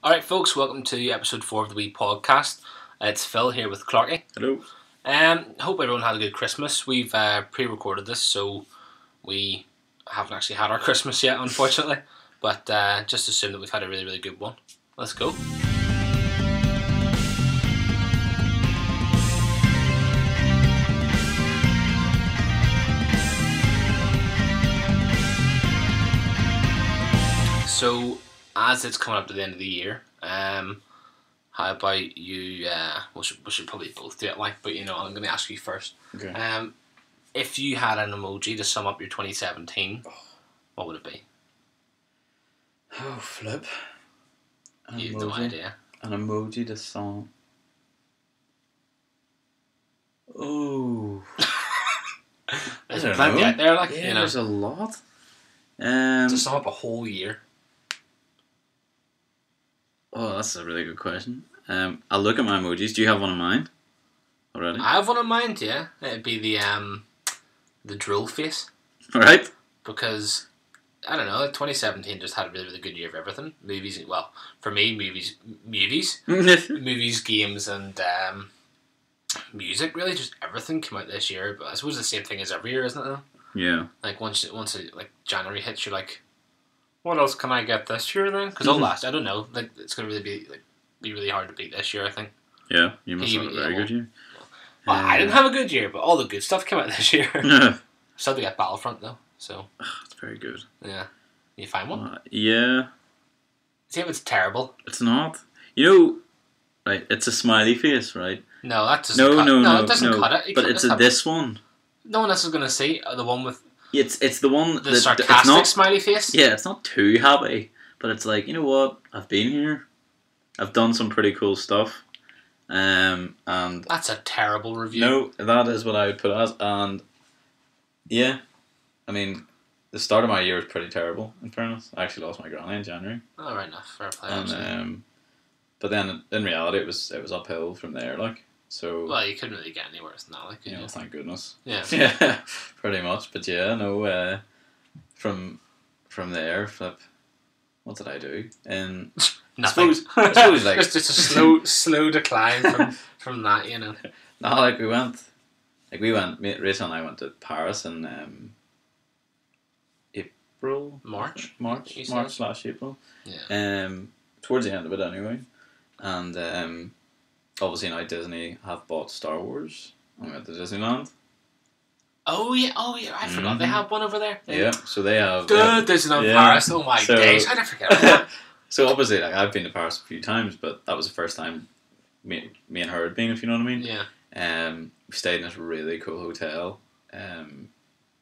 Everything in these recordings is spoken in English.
Alright folks, welcome to episode 4 of the Wee Podcast. It's Phil here with Clarky. Hello. Hope everyone had a good Christmas. We've pre-recorded this, so we haven't actually had our Christmas yet, unfortunately. But just assume that we've had a really, really good one. Let's go. So, as it's coming up to the end of the year, how about you? We should probably both do it, but I'm going to ask you first. Okay. If you had an emoji to sum up your 2017, what would it be? Oh, flip. You have no idea. An emoji to song. Oh. There's plenty out there, there's a lot. To sum up a whole year. Oh, that's a really good question. I'll look at my emojis. Do you have one in mind already? I have one in mind, yeah. It'd be the drill face. Alright. Because, I don't know, 2017 just had a really, really good year for everything. Movies, well, for me, movies, games, and music, really, just everything came out this year. But I suppose the same thing as every year, isn't it, though? Yeah. Like, once January hits, you're like, what else can I get this year, then? Because I don't know, like, it's going to really be really hard to beat this year, I think. Yeah, you must have a very good year. Well, I didn't have a good year, but all the good stuff came out this year. Yeah. Still to get Battlefront, though, so. It's very good. Yeah. You find one? Yeah. See if it's terrible. It's not. You know, right, it's a smiley face, right? No, that doesn't cut it. No, it doesn't cut it. But it's this one. No one else is going to see the one with... It's the one... The sarcastic smiley face? Yeah, it's not too happy, but it's like, you know what? I've been here. I've done some pretty cool stuff. And that's a terrible review. No, that is what I would put as. And yeah, I mean, the start of my year was pretty terrible, in fairness. I actually lost my granny in January. Oh, right enough. Fair play. And, but then, in reality, it was uphill from there, like. So, well, you couldn't really get any worse than that, like, could you? Thank goodness. Yeah. Yeah, pretty much. But yeah, no, from there, flip, what did I do? And nothing. I suppose like... just a slow decline from that, you know. No, like we went, Rachel and I went to Paris in April? March / April. Yeah. Towards the end of it anyway. And obviously now Disney have bought Star Wars. I went to Disneyland. Oh yeah, I forgot they have one over there. Yeah, so they have... Disneyland Paris, oh my days, I never forget about that. So obviously, like, I've been to Paris a few times, but that was the first time me and her had been, if you know what I mean. Yeah. We stayed in this really cool hotel.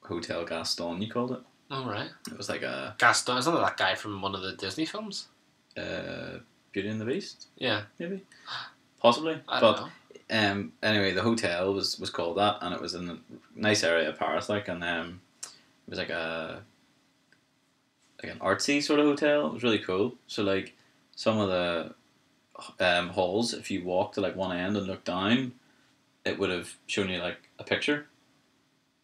Hotel Gaston, you called it. Oh, right. It was like a... Gaston, isn't that guy from one of the Disney films? Beauty and the Beast? Yeah. Maybe? Possibly. I don't know. Anyway, the hotel was called that, and it was in a nice area of Paris, like, and it was like an artsy sort of hotel. It was really cool. So like some of the halls, if you walked to like one end and looked down, it would have shown you like a picture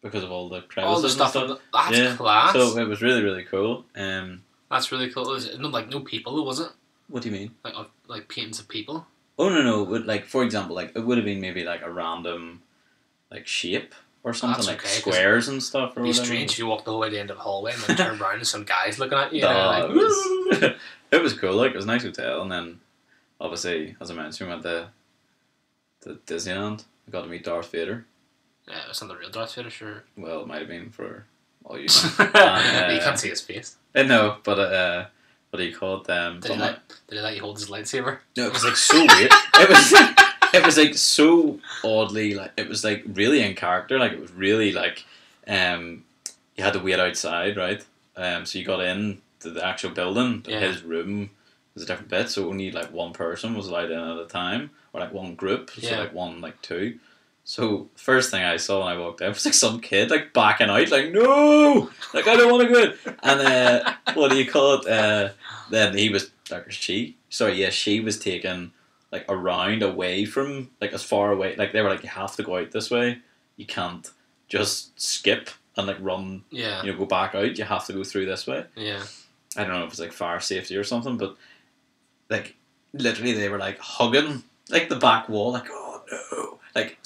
because of all the crevices. All the stuff. That's class. So it was really, really cool. That's really cool. Was it no people, was it? What do you mean? Like paintings of people. Oh no! Like, for example, like it would have been maybe like a random like shape or something, like okay, squares and stuff. Or it'd be whatever. strange if you walked the whole way to the end of the hallway and then turned around and some guys looking at you. It was cool. Like, it was a nice hotel, and then obviously, as I mentioned, we went to Disneyland. I got to meet Darth Vader. Yeah, it was not the real Darth Vader, sure. Well, it might have been for all you. And, you can't see his face. No, but what do you call it? Did he let you hold his lightsaber? No, it was like so weird. It was like so oddly, like, it was like really in character. Like, it was really like, you had to wait outside, right? So you got in to the actual building. Yeah. His room was a different bit, so only like one person was allowed in at a time, or like one group. So like one, like two. So first thing I saw when I walked in was like some kid like backing out, like, no, like, I don't want to go in. And what do you call it? Then he was she was taken like around away from, like, as far away, like they were like, you have to go out this way. You can't just skip and like run. Yeah. Go back out. You have to go through this way. Yeah. I don't know if it's like fire safety or something, but like literally they were like hugging like the back wall, like oh no, like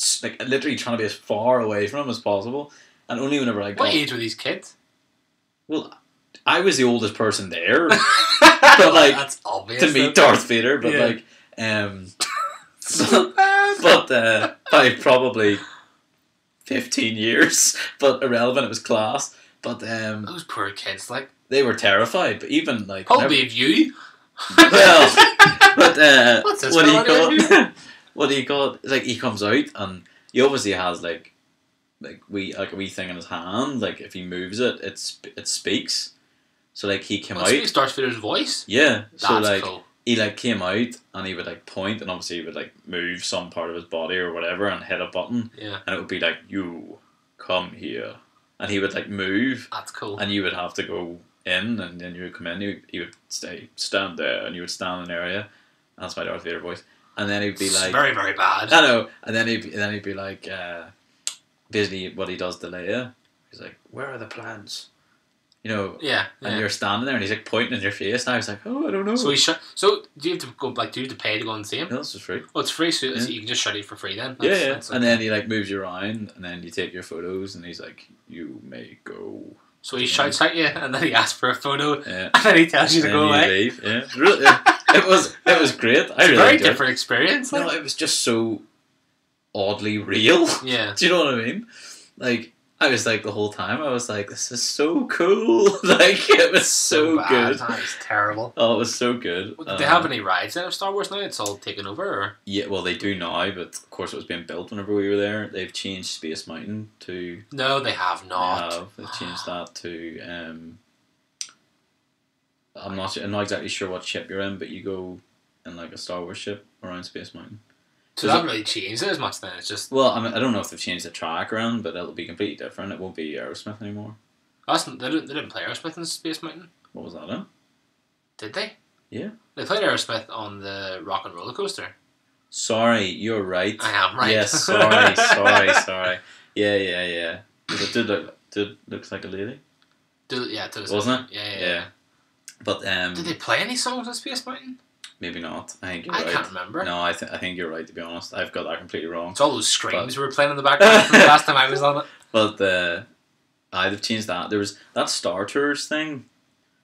literally trying to be as far away from him as possible. And only whenever I got, What age were these kids? well, I was the oldest person there, but like That's obvious. to meet Darth Vader, but Yeah. like but by probably 15 years, but irrelevant. It was class. But Those poor kids, like, they were terrified. But even like how big you? well, but What's this what do you fella call doing it? What do you call it? Like he comes out and he obviously has like a wee thing in his hand. Like if he moves it, it speaks. So like he came Well, out. it speaks Darth Vader's voice. Yeah. So That's like cool. he like came out and he would like point and obviously he would like move some part of his body or whatever and hit a button Yeah, and it would be like you come here and he would like move that's cool. and you would have to go in and then you would come in. He would stand there and you would stand in an area. That's my Darth Vader voice. And then he'd be It's like, very, very bad. I know. And then he'd be like, basically what he does to Leia. He's like, where are the plans? You know. Yeah, And yeah. you're standing there and he's like pointing in your face. And I was like, oh, I don't know. So So do you have to go like? Do you have to pay to go and see him? No, this is free. Oh, it's free, so Yeah. you can just shut it for free then. Yeah. That's And okay. then he like moves you around and then you take your photos and he's like, you may go. So he shouts at you, and then he asks for a photo, Yeah. and then he tells you to And go you away. leave. Yeah. Really, it was great. I It's a really very enjoyed it. different experience. No, Like. it was just so oddly real. Yeah. Do you know what I mean? Like, I was like, the whole time, I was like, this is so cool. Like, it was so bad. good. That was terrible. Oh, it was so good. Did they have any rides then of Star Wars now? It's all taken over, or? Yeah, well, they do now, but of course it was being built whenever we were there. They've changed Space Mountain to... No, they have not. They've changed that to... I'm not exactly sure what ship you're in, but you go in like a Star Wars ship around Space Mountain. So that really changed it as much then. It's just Well, I mean, I don't know if they've changed the track around, but it'll be completely different. It won't be Aerosmith anymore. they didn't play Aerosmith in Space Mountain, What was that in? did they? Yeah. They played Aerosmith on the Rock and Roller Coaster. Sorry, you're right. I am right. Yes, sorry. Yeah. It looks like a lady. Wasn't it? Yeah. But Did they play any songs on Space Mountain? maybe not. I think you're I right. can't remember. No, I think you're right. To be honest, I've got that completely wrong. It's all those screams we were playing in the background from the last time I was on it. But they've changed that. There was that Star Tours thing.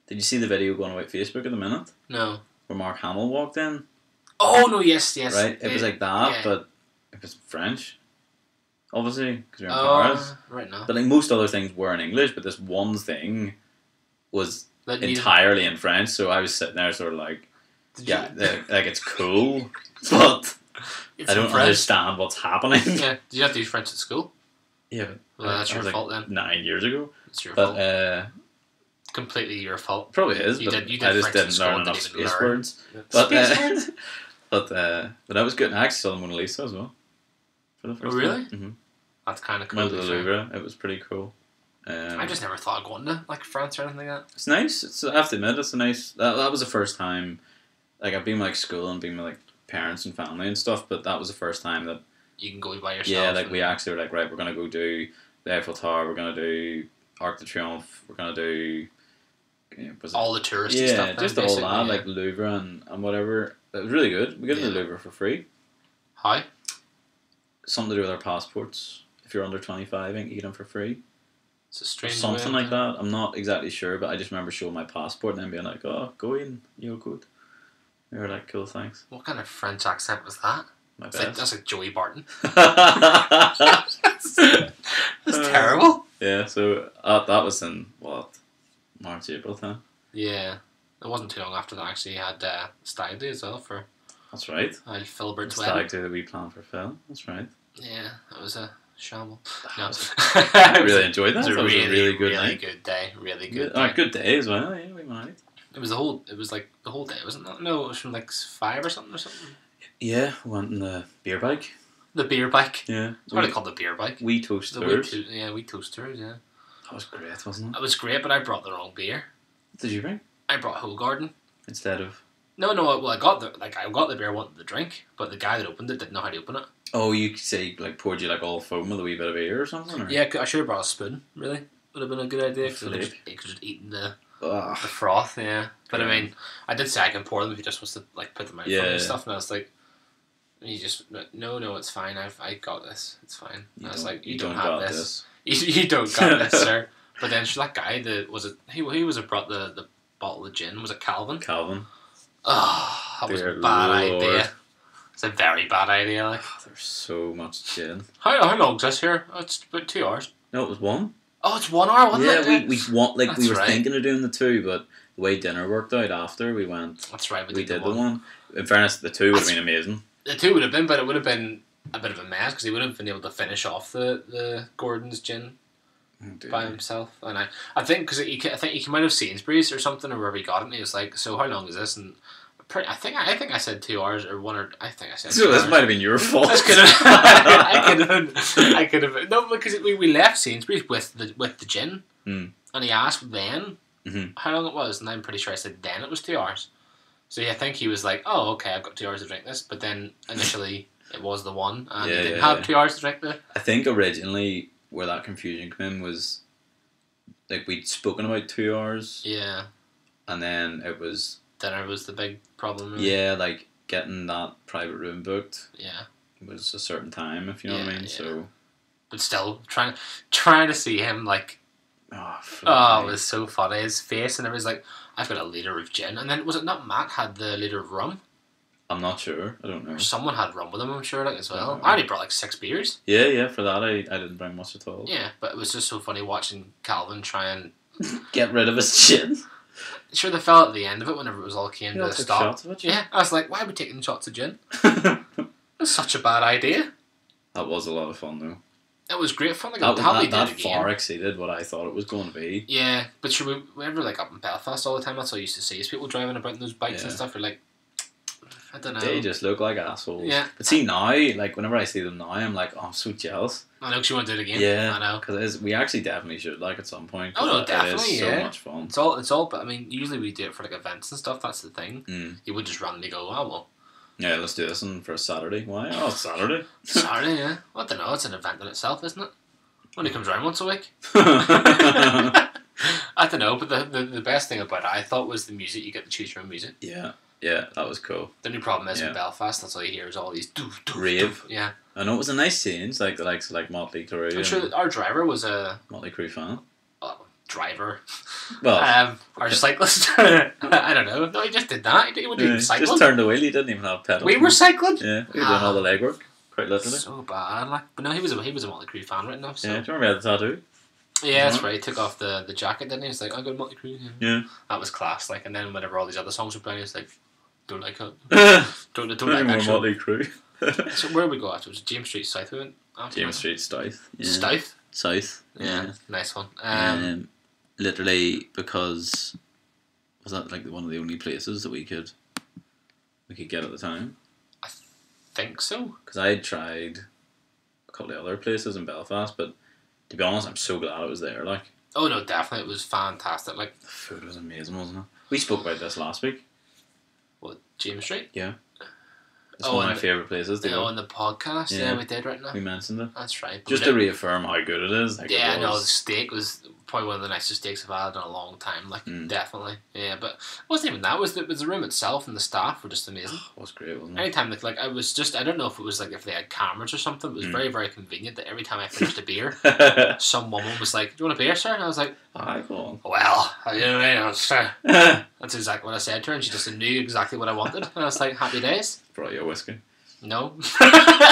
Did you see the video going on Facebook at the minute No. where Mark Hamill walked in? Oh no! Yes. Right, it was like that, yeah. but it was French. Obviously, because we're in Oh, Paris. right now. But like most other things were in English, but this one thing was That needed- entirely in French. So I was sitting there, sort of like, Did you- like it's cool, but It's I in don't French. understand what's happening. Yeah. Did you have to do French at school? Yeah, but Well, that's that your was like fault then. 9 years ago. It's your But fault. Completely your fault. probably is. You but did I just French in didn't school learn and enough didn't even space learn. words. But Space words? but I was good. I actually saw the Mona Lisa as well. For the first really? time. Mm-hmm. That's kind of cool. Went to to the be fair. Louvre. It was pretty cool. I just never thought of going to like France or anything like that. It's nice. I have to admit, it's a nice. That was the first time. Like I've been with, like school and been with like parents and family and stuff, but that was the first time that You can go by yourself. yeah, like and- we actually were like, right, we're gonna go do the Eiffel Tower, we're gonna do Arc de Triomphe, we're gonna do was it- all the touristy yeah, stuff. then, just all basically, that, yeah. like Louvre and whatever. It was really good. We got to the Yeah. Louvre for free. How? Something to do with our passports. If you're under 25, I think you get them for free. It's a strange Something way like that. I'm not exactly sure, but I just remember showing my passport and then being like, oh, go in, you're good. We were like, cool, thanks. What kind of French accent was that? My It's like, best. that's like Joey Barton. That's That's terrible. Yeah, so that was in, what, March, April time? Yeah. It wasn't too long after that. Actually, he had Stag Do as well for That's right. Philbert's Stag wedding. do that we planned for Phil. That's right. Yeah, that was a shamble. That No. was- I I really enjoyed that. It was That a was a really good really night. good day. Really good. Good, Day. good day as well. Yeah, we might. It was the whole. It was like the whole day, wasn't it? No, it was from like 5 or something. Yeah, went in the beer bike. The beer bike. Yeah, That's what I called the beer bike. we toast The tours. we toasters. Yeah, That was great, wasn't it? it was great, but I brought the wrong beer. What did you bring I brought Hoegaarden. instead of? No. Well, I got the beer I wanted to drink, but the guy that opened it didn't know how to open it. Oh, you say like poured you like all foam with a wee bit of beer or something? Or? Yeah, I should have brought a spoon. Really, would have been a good idea. That's Because late. you could just eaten the Ugh. the froth, yeah. But Yeah. I mean, I did say I can pour them if he just wants to like put them out for me Yeah. and stuff, and I was like, he just no, it's fine. I got this. It's fine. And I was like, you don't have got this. You don't got this, sir. But then that guy that was it. He was it brought the bottle of gin. Was it Calvin? Calvin. Oh, that was a Dear bad Lord. idea. It's a very bad idea. Like, There's so much gin. how long's this here? Oh, it's about 2 hours. No, it was one. Oh, it's 1 hour, wasn't Yeah, it? we want we That's were right. thinking of doing the two, but the way dinner worked out after we went, That's right. we did the one. In fairness, the two would have been amazing. The two would have been, but it would have been a bit of a mess because he would have been able to finish off the Gordon's gin by himself. And I think because I think he came out of Sainsbury's or something or wherever he got it, and he was like, "So how long is this?" And I think I said 2 hours or one or I think I said. So 2 this hours. might have been your fault. This could have. I could have. No, because we left Sainsbury's with the gin, Mm. and he asked then Mhm. how long it was, and I'm pretty sure I said then it was 2 hours. So yeah, I think he was like, "Oh, okay, I've got 2 hours to drink this," but then initially it was the one, and he didn't have 2 hours to drink the. I think originally where that confusion came in was like we'd spoken about 2 hours, Yeah, and then it was dinner was the big problem. Really. yeah, like getting that private room booked Yeah, was a certain time, if you know what I Yeah, mean. yeah. So but still trying to see him like. oh, Oh, it was so funny. His face, and it was like, I've got a liter of gin, and then was it not Matt had the liter of rum? I'm not sure. I don't know. Or someone had rum with him, I'm sure, like as well. Oh. I only brought like 6 beers. Yeah. For that, I didn't bring much at all. Yeah, but it was just so funny watching Calvin try and. Get rid of his gin. Sure, they fell at the end of it whenever it was all came You all to a took stop. shots of it. Yeah, I was like, why are we taking shots of gin? That That's such a bad idea. was a lot of fun though. It was great fun. Like, That, how we that, did that it again. far exceeded what I thought it was going to be. Yeah, but sure, we were like up in Belfast all the time. That's all I used to see is people driving about in those bikes and Yeah. stuff. You're like, I don't know. They just look like assholes. Yeah. But see now, like whenever I see them now, I'm like, oh, I'm so jealous. I know, 'cause you want to do it again. Yeah. I know. Because we actually definitely should, like, at some point. 'cause Oh, no, it definitely, is so yeah. much fun. It's all, but I mean, usually we do it for like events and stuff. That's the thing. Mm. You would just randomly go, oh well, Yeah, let's do this one for a Saturday. Why? Oh, it's Saturday. Saturday, yeah. I don't know. It's an event in itself, isn't it? Only comes around once a week. yeah, I don't know, but the best thing about it, I thought, was the music. You get to choose your own music. that was cool. The only problem is Yeah. in Belfast, that's all you hear is all these doof, doof, Rave. doof. Yeah, I know it was a nice change, like the likes of like Motley Crue I'm sure and that our driver was a Motley Crue fan. driver. Well, Our cyclist. I don't know. No, he just did that. He would do yeah, cycling. just turned the wheel. He didn't even have pedals. We were cycling. Yeah, we were doing all the legwork, quite literally. So bad, like. But no, he was a Motley Crue fan right now. So. Yeah, do you remember he had the tattoo? Yeah, that's right. He took off the jacket, didn't he? He's like, I got a Motley Crue. Yeah. That was class. Like, and then whenever all these other songs were playing, he's like, don't like it. Don't Any like more actual. Motley Crue. So where did we go after? Was it James Street South we went after? James Street South. Yeah. South? South. Yeah, nice one. Literally because was that like one of the only places that we could get at the time? Think so. Because I had tried a couple of other places in Belfast, but to be honest, I'm so glad it was there. Like Oh no, definitely, it was fantastic. Like, the food was amazing, wasn't it? We spoke about this last week. what, James Street? It's Oh, one of and my favourite places to Yeah, go. on the podcast. Yeah, Yeah. we did right now. We mentioned it That's right. But just we to did- reaffirm how good it is. Like Yeah, it no, the was. steak was probably one of the nicest steaks I've had in a long time. Like, Mm. definitely. Yeah, but it wasn't even that. It was the room itself and the staff were just amazing. It was great, wasn't it? Anytime, like, I was just, I don't know if it was like if they had cameras or something. It was Mm. very, very convenient that every time I finished a beer, some woman was like, "Do you want a beer, sir?" And I was like, Aye, go "Well, you know, that's on. that's exactly what I said to her, and she just knew exactly what I wanted." And I was like, "Happy days." Brought you a whiskey. No,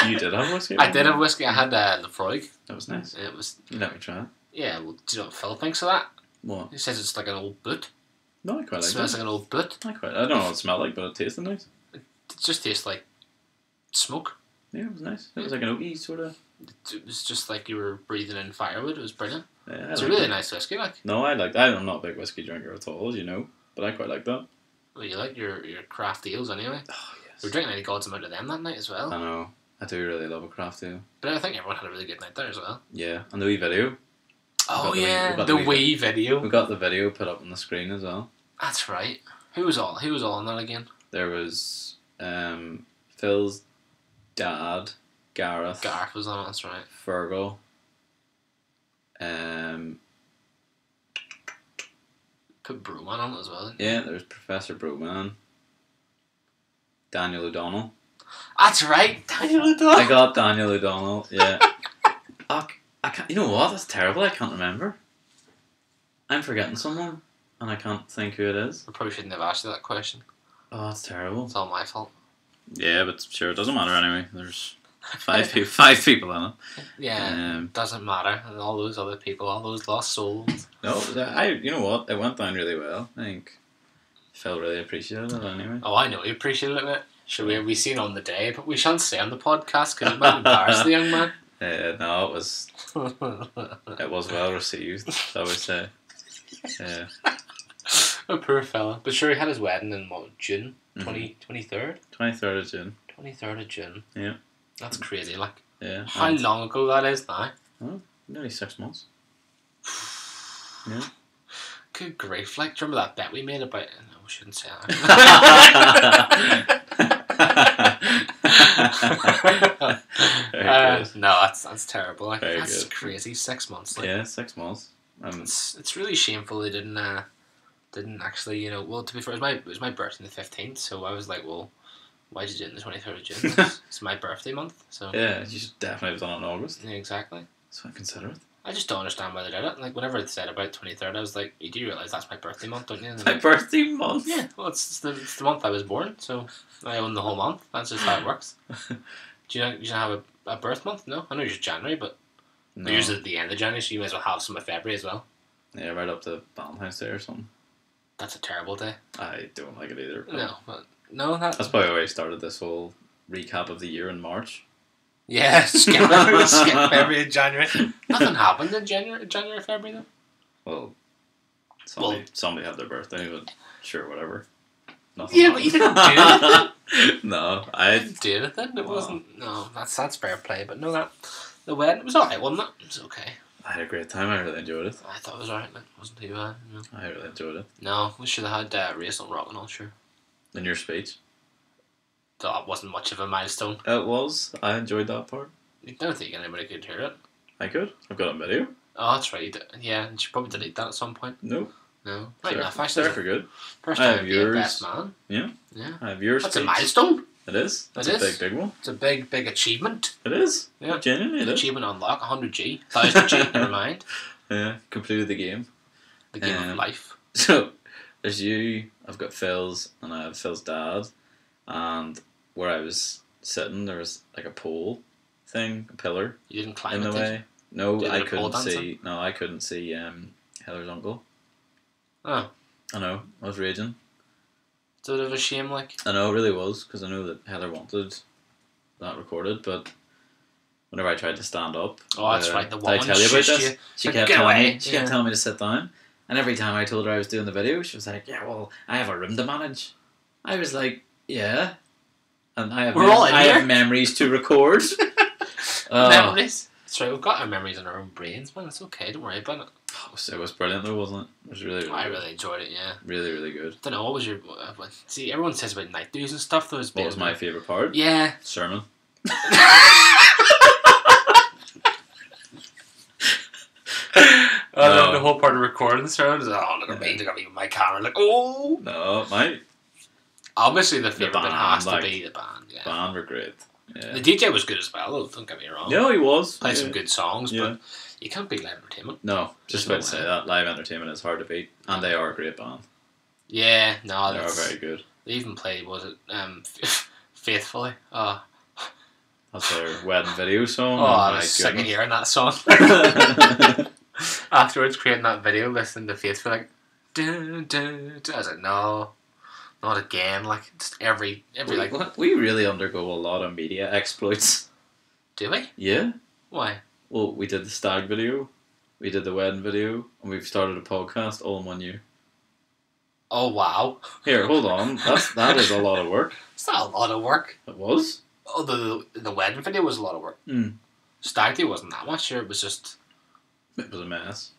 You did have whiskey? I did have whiskey. I had Lefroy. That was nice. It was, You let me try it. yeah. Well, do you know what Phil thinks of that? What? He says it's like an old boot. No, I quite It like smells it. like an old boot. I don't know what it smelled like, but it tasted nice. It just tastes like smoke. Yeah, it was nice. It was like an oaky sort of. It was just like you were breathing in firewood. It was brilliant. Yeah, It's a I really liked nice whiskey. Like, it. No, I like that. I'm not a big whiskey drinker at all, as you know, but I quite like that. well, you like your craft ales anyway. Oh We were drinking any God's amount of them that night as well. I know. I do really love a craft ale. But I think everyone had a really good night there as well. Yeah, and the wee video. Oh got the wee- yeah, we got the the wee wee video. We got the video put up on the screen as well. That's right. Who was all on that again? There was Phil's dad, Gareth, Garth was on it. That's right. Fergal, Put Broman on it as well. Yeah, there's Professor Broman. Daniel O'Donnell. That's right, Daniel O'Donnell. I got Daniel O'Donnell, yeah. I can't, you know what? That's terrible. I can't remember. I'm forgetting someone, and I can't think who it is. I probably shouldn't have asked you that question. Oh, that's terrible. It's all my fault. Yeah, but sure, it doesn't matter anyway. There's five people in it. Yeah, doesn't matter. And all those other people, all those lost souls. No, you know what? It went down really well. I think Phil really appreciated it anyway. Oh, I know he appreciated it. Should we seen on the day, but we shan't say on the podcast because it might embarrass the young man. No, it was well received, I would say. Yeah. A poor fella. But sure, he had his wedding in what, June? 23rd? 23rd of June. 23rd of June. Yeah. That's crazy, like. Yeah. How long ago that is now? Oh, nearly 6 months. Yeah. Good grief, like, do you remember that bet we made about... No, we shouldn't say that. No, that's terrible. Like, that's good. Crazy. 6 months. Like. Yeah, 6 months. It's really shameful they didn't actually, you know. Well, to be fair, it was my birthday on the 15th, so I was like, well, why did you do it on the 23rd of June? It's my birthday month, so yeah, you should definitely have done it in August. Yeah, exactly. So inconsiderate. I just don't understand why they did it. Like, whenever it said about 23rd, I was like, you do realise that's my birthday month, don't you? My birthday month? Yeah, well, it's the month I was born, so I own the whole month. That's just how it works. Do you have a birth month? No? I know it's January, but no. Usually at the end of January, so you may as well have some of February as well. Yeah, right up to Valentine's Day or something. That's a terrible day. I don't like it either. No, that's probably why I started this whole recap of the year in March. Yeah, skip February and January. Nothing happened in January, February though. Well, somebody had their birthday, but sure, whatever. Nothing happened. But you didn't do anything. No, I didn't do anything. It wasn't. No, that's fair play. But no, the wedding was alright, wasn't it? It was okay. I had a great time. I really enjoyed it. I thought it was alright. It wasn't too bad. No. I really enjoyed it. No, we should have had Racing Rock and all, sure. In your speech? That wasn't much of a milestone. It was. I enjoyed that part. I don't think anybody could hear it. I could. I've got a video. Oh, that's right. Yeah, you should probably delete that at some point. No. No. Right enough, actually. There for good. First time to be a best man. Yeah. Yeah. I have yours. That's a milestone. It is. It's a big one. It's a big achievement. It is. Yeah. Genuinely, it is. Achievement unlock, 100G. 1000G, never mind. Yeah, completed the game. The game of life. So, there's you, I've got Phil's, and I have Phil's dad, and where I was sitting, there was like a pole thing, a pillar. You didn't climb in the way. No, I couldn't see. No, I couldn't see Heather's uncle. Oh. I know. I was raging. It's a bit of a shame, like. I know, it really was, because I know that Heather wanted that recorded, but whenever I tried to stand up, oh, that's right. The woman did I tell you about this? You. She kept telling me to sit down, and every time I told her I was doing the video, she was like, "Yeah, well, I have a room to manage." I was like, "Yeah." And I have memories to record. Memories? That's right, we've got our memories in our own brains, man. It's okay, don't worry about it. It was brilliant though, wasn't it? It was really good. I really enjoyed it, yeah. Really, really good. I don't know, what was your... see, everyone says about night dues and stuff, though. What was my favourite part? Yeah. Sermon. The whole part of recording the sermon is, look at me, look at me with my camera, like, oh! No, my... Obviously the favourite bit has to be the band, yeah. The band were great. Yeah. The DJ was good as well, though, don't get me wrong. No, he was. Played some good songs, but you can't beat live entertainment. No, just about to say that. Live entertainment is hard to beat, and they are a great band. Yeah, no, they are very good. They even played, was it, Faithfully? Oh. That's their wedding video song. Oh, I was sick of hearing that song. Afterwards, creating that video, listening to Faithfully, like, dun, dun, dun. I was like, no. Not again, like, just every like... We really undergo a lot of media exploits. Do we? Yeah. Why? Well, we did the stag video, we did the wedding video, and we've started a podcast all in 1 year. Oh, wow. Here, hold on. That is a lot of work. It's not a lot of work. It was? Oh, the wedding video was a lot of work. Stag do wasn't that much, sure, it was just... It was a mess.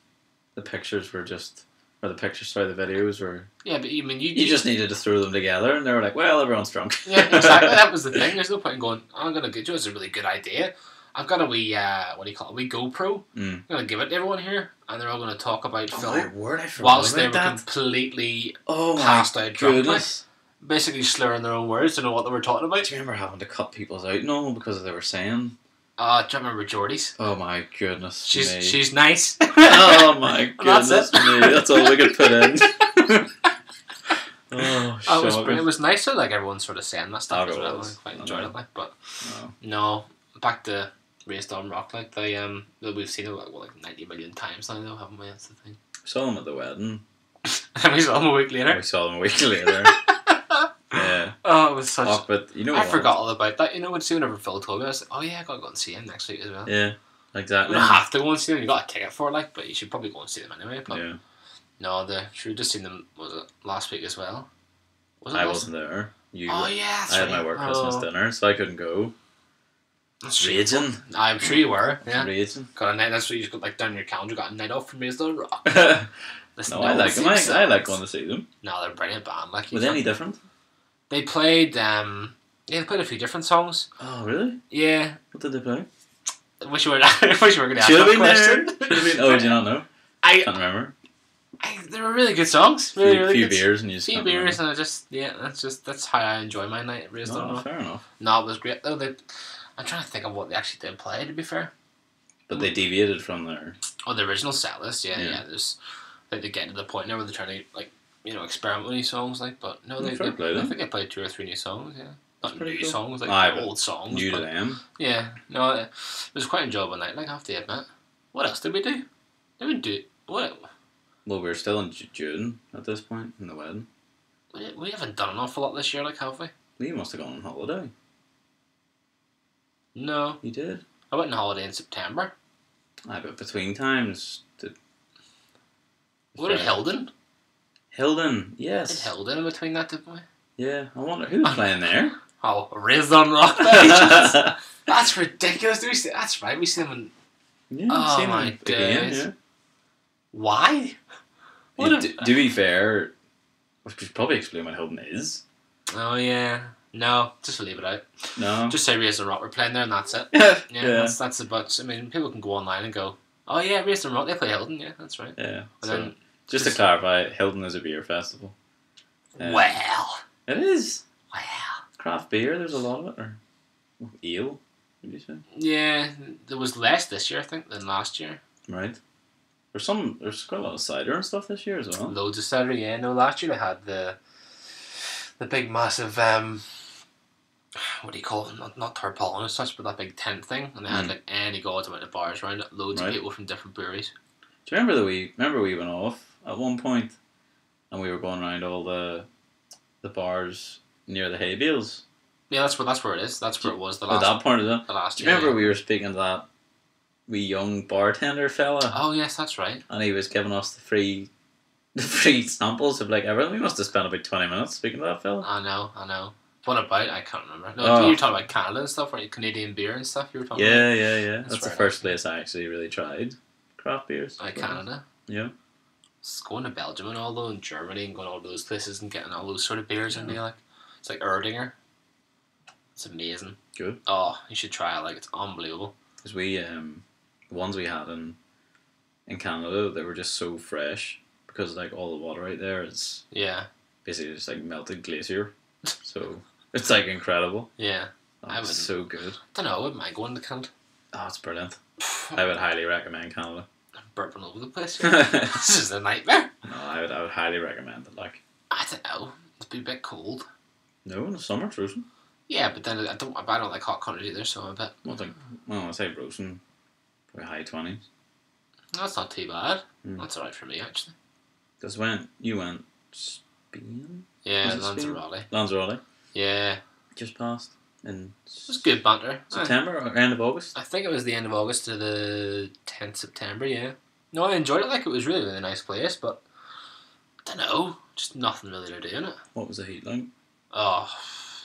The pictures were just... Or the videos were... Yeah, but I mean, you just needed to throw them together, and they were like, well, everyone's drunk. Yeah, exactly. That was the thing. There's no point in going, I'm going to get you. It's a really good idea. I've got a wee what do you call it? A wee GoPro. I'm gonna give it to everyone here, and they're all gonna talk about Phil. My word, I forgot whilst about they were that. completely Oh passed my out drunk, goodness. basically slurring their own words to know what they were talking about. Do you remember having to cut people's out and all because they were saying? Do you remember Geordie's? Oh my goodness. me. She's nice. Oh my That's goodness it. me. That's all we could put in. Oh, It was nice to like everyone sort of saying that stuff Oh, as it well. was. I quite enjoyed it, like, but No. no, back to Raised on Rock, like we've seen it like 90 million times now, though, haven't we? That's the thing. We saw them at the wedding. And we saw them a week later. We saw them a week later. Yeah. Oh, it was such. Oh, but you know I what? forgot all about that. You know, whenever Phil told me, I was like, oh yeah, I gotta go and see him next week as well. Yeah, You exactly. don't have to go and see them. You got a ticket for it, like, but you should probably go and see them anyway. But Yeah. no, should have just seen them. Was it last week as well? Was it I last- wasn't there. You. Oh yeah, that's I had right. my work Christmas dinner, so I couldn't go. That's true. Raging. I'm sure you were. Yeah. Raging. Got a night. That's what you got like down your calendar. Got a night off from Raised on Rock. No, Listen, I like them. I songs. like going to see them. No, they're a brilliant band. Like, Were they any different? they played. They played a few different songs. Oh, really? Yeah. What did they play? I wish you were. I wish you were going to ask Should have that been there. question. Should have been. Oh, did you not know? I Can't remember. They were really good songs. Really, really few good. beers and you just Few can't beers remember. and that's how I enjoy my night at Raised on No, Rock. fair enough. No, it was great though. I'm trying to think of what they actually did play. To be fair, But they deviated from their. oh, the original set list. Yeah. Yeah. There's like they get to the point now where they're trying to like experiment with new songs. Like, but no, Fair play, I then. think they played 2 or 3 new songs. Yeah, not pretty new cool. songs, like Aye, but old songs. New to but them. yeah, no, it was quite an enjoyable night. Like, I have to admit. What else did we do? Did we do what? Well, we're still in June at this point in the wedding. We haven't done an awful lot this year, like, have we? You must have gone on holiday. No, You did? I went on holiday in September. Aye, but between times. What did Hilden? Hilden, Did yes. Hilden in between that, didn't we? Yeah, I wonder who was playing there. Oh, Raised on Rock. That's ridiculous. That's right. We see them in. Yeah, Oh, seen my them again, days. yeah. Why? What Yeah, a- to be fair, we should probably explain what Hilden is. Oh yeah. No, just leave it out. No. Just say Raised on Rock we're playing there, and that's it. Yeah, yeah. that's about. I mean, people can go online and go, "Oh yeah, Raised on Rock they play Hilden." Yeah, that's right. Yeah. And So, then just to clarify, Hilden is a beer festival. well, It is. well, Craft beer, there's a lot of it. Or ale, would you say? yeah. There was less this year, I think, than last year. Right. There's quite a lot of cider and stuff this year as well. Loads of cider. Yeah, no. Last year they had the big massive what do you call it? Not tarpaulin as such, but that big tent thing, and they had like any god's amount of bars around it. Loads of Right. people from different breweries. Do you remember we went off at one point and we were going around all the bars near the hay bales? Yeah, that's where it is. That's where it was the At last that point of it. the last Do year. you remember yeah. we were speaking to that wee young bartender fella Oh yes, that's right. and he was giving us the free samples of like everything? We must have spent about 20 minutes speaking to that fella. I know. What about? I can't remember. No, Oh. you were talking about Canada and stuff, right? Canadian beer and stuff. You were talking Yeah. That's the fair first place I actually really tried craft beers. about Canada. Yeah. It's going to Belgium and all though, and Germany, and going to all those places and getting all those sort of beers in Yeah. there. Like it's like Erdinger. It's amazing. Good. Oh, you should try it. Like it's unbelievable. Because we, the ones we had in Canada, they were just so fresh because like all the water out there is Yeah, basically just like melted glacier. So it's like incredible. yeah. Oh, I it's wouldn't- so good. Don't know. I wouldn't mind going to Canada. Oh, it's brilliant. I would highly recommend Canada. I'm burping over the place. no, This is a nightmare. I would highly recommend it. Like, I don't know. It'd be a bit cold. no, in the summer, frozen. Yeah, but then I don't like hot countries either, so I'm a bit. I say frozen, probably high 20s. That's not too bad. Mm. That's alright for me actually. Because when you went Spain, Yeah, Was it Spain? Lanzarote. Lanzarote, Yeah, just passed in it was good banter. September or end of August. I think it was the end of August to the 10th September, yeah. No, I enjoyed it, like it was really, really nice place, but I don't know, just nothing really to do in it. What was the heat like? Oh,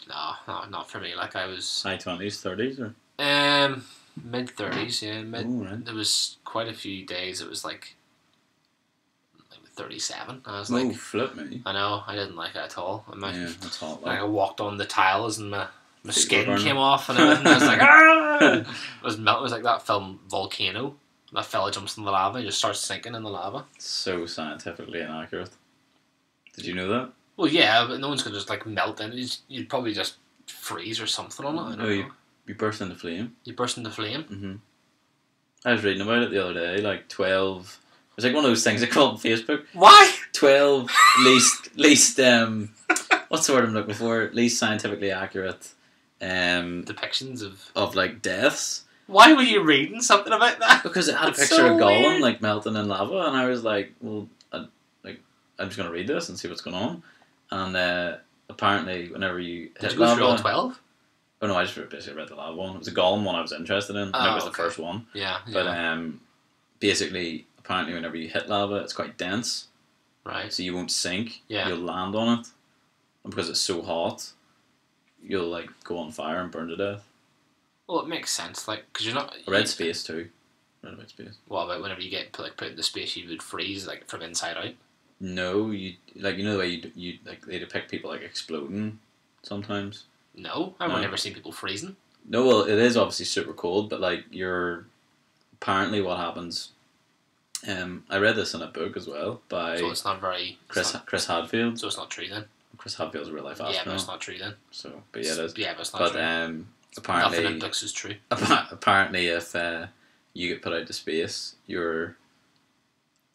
no, not for me. Like I was High 20s, 30s, or? mid-30s, yeah. Oh, right. There was quite a few days it was like 37. I was Oh, like, flip me. I know, I didn't like it at all. And Yeah, that's hot. like, Like. I walked on the tiles and my My Feet skin were burning. came off and everything. I was like, ah! It was melt. It was like that film Volcano. That fella jumps in the lava and just starts sinking in the lava. So scientifically inaccurate. Did you know that? Well, yeah, but no one's gonna just like melt in. You'd probably just freeze or something on it. I don't know. You burst into flame. You burst into flame. Mm-hmm. I was reading about it the other day. Like 12. It was like one of those things I call on Facebook. Why? 12 least what's the word I'm looking for? Least scientifically accurate Depictions of like deaths. Why were you reading something about that? Because it had a That's picture so of Gollum weird. like melting in lava, and I was like, well, I'm just gonna read this and see what's going on. And apparently, whenever you Did hit you go through all lava, 12? oh no, I just basically read the lava one. It was a Gollum one I was interested in, and it was the Okay. first one. Yeah. But basically, apparently, whenever you hit lava, it's quite dense, Right. so you won't sink. Yeah. You'll land on it, and because it's so hot, you'll like go on fire and burn to death. Well, it makes sense, like, because you're not. I read space too. Read about space. What about whenever you get put into space, you would freeze like from inside out? No, you like the way you like they depict people like exploding sometimes. No, I've No. never seen people freezing. No, well, it is obviously super cold, but like you're apparently what happens. I read this in a book as well by So it's not very. Chris Hadfield. So it's not true then. Chris Hadfield's a real life Yeah, but astronaut. it's not true then. So, but yeah, it is. Yeah, but it's not But true. Nothing apparently, in books is true. apparently, if you get put out to space, your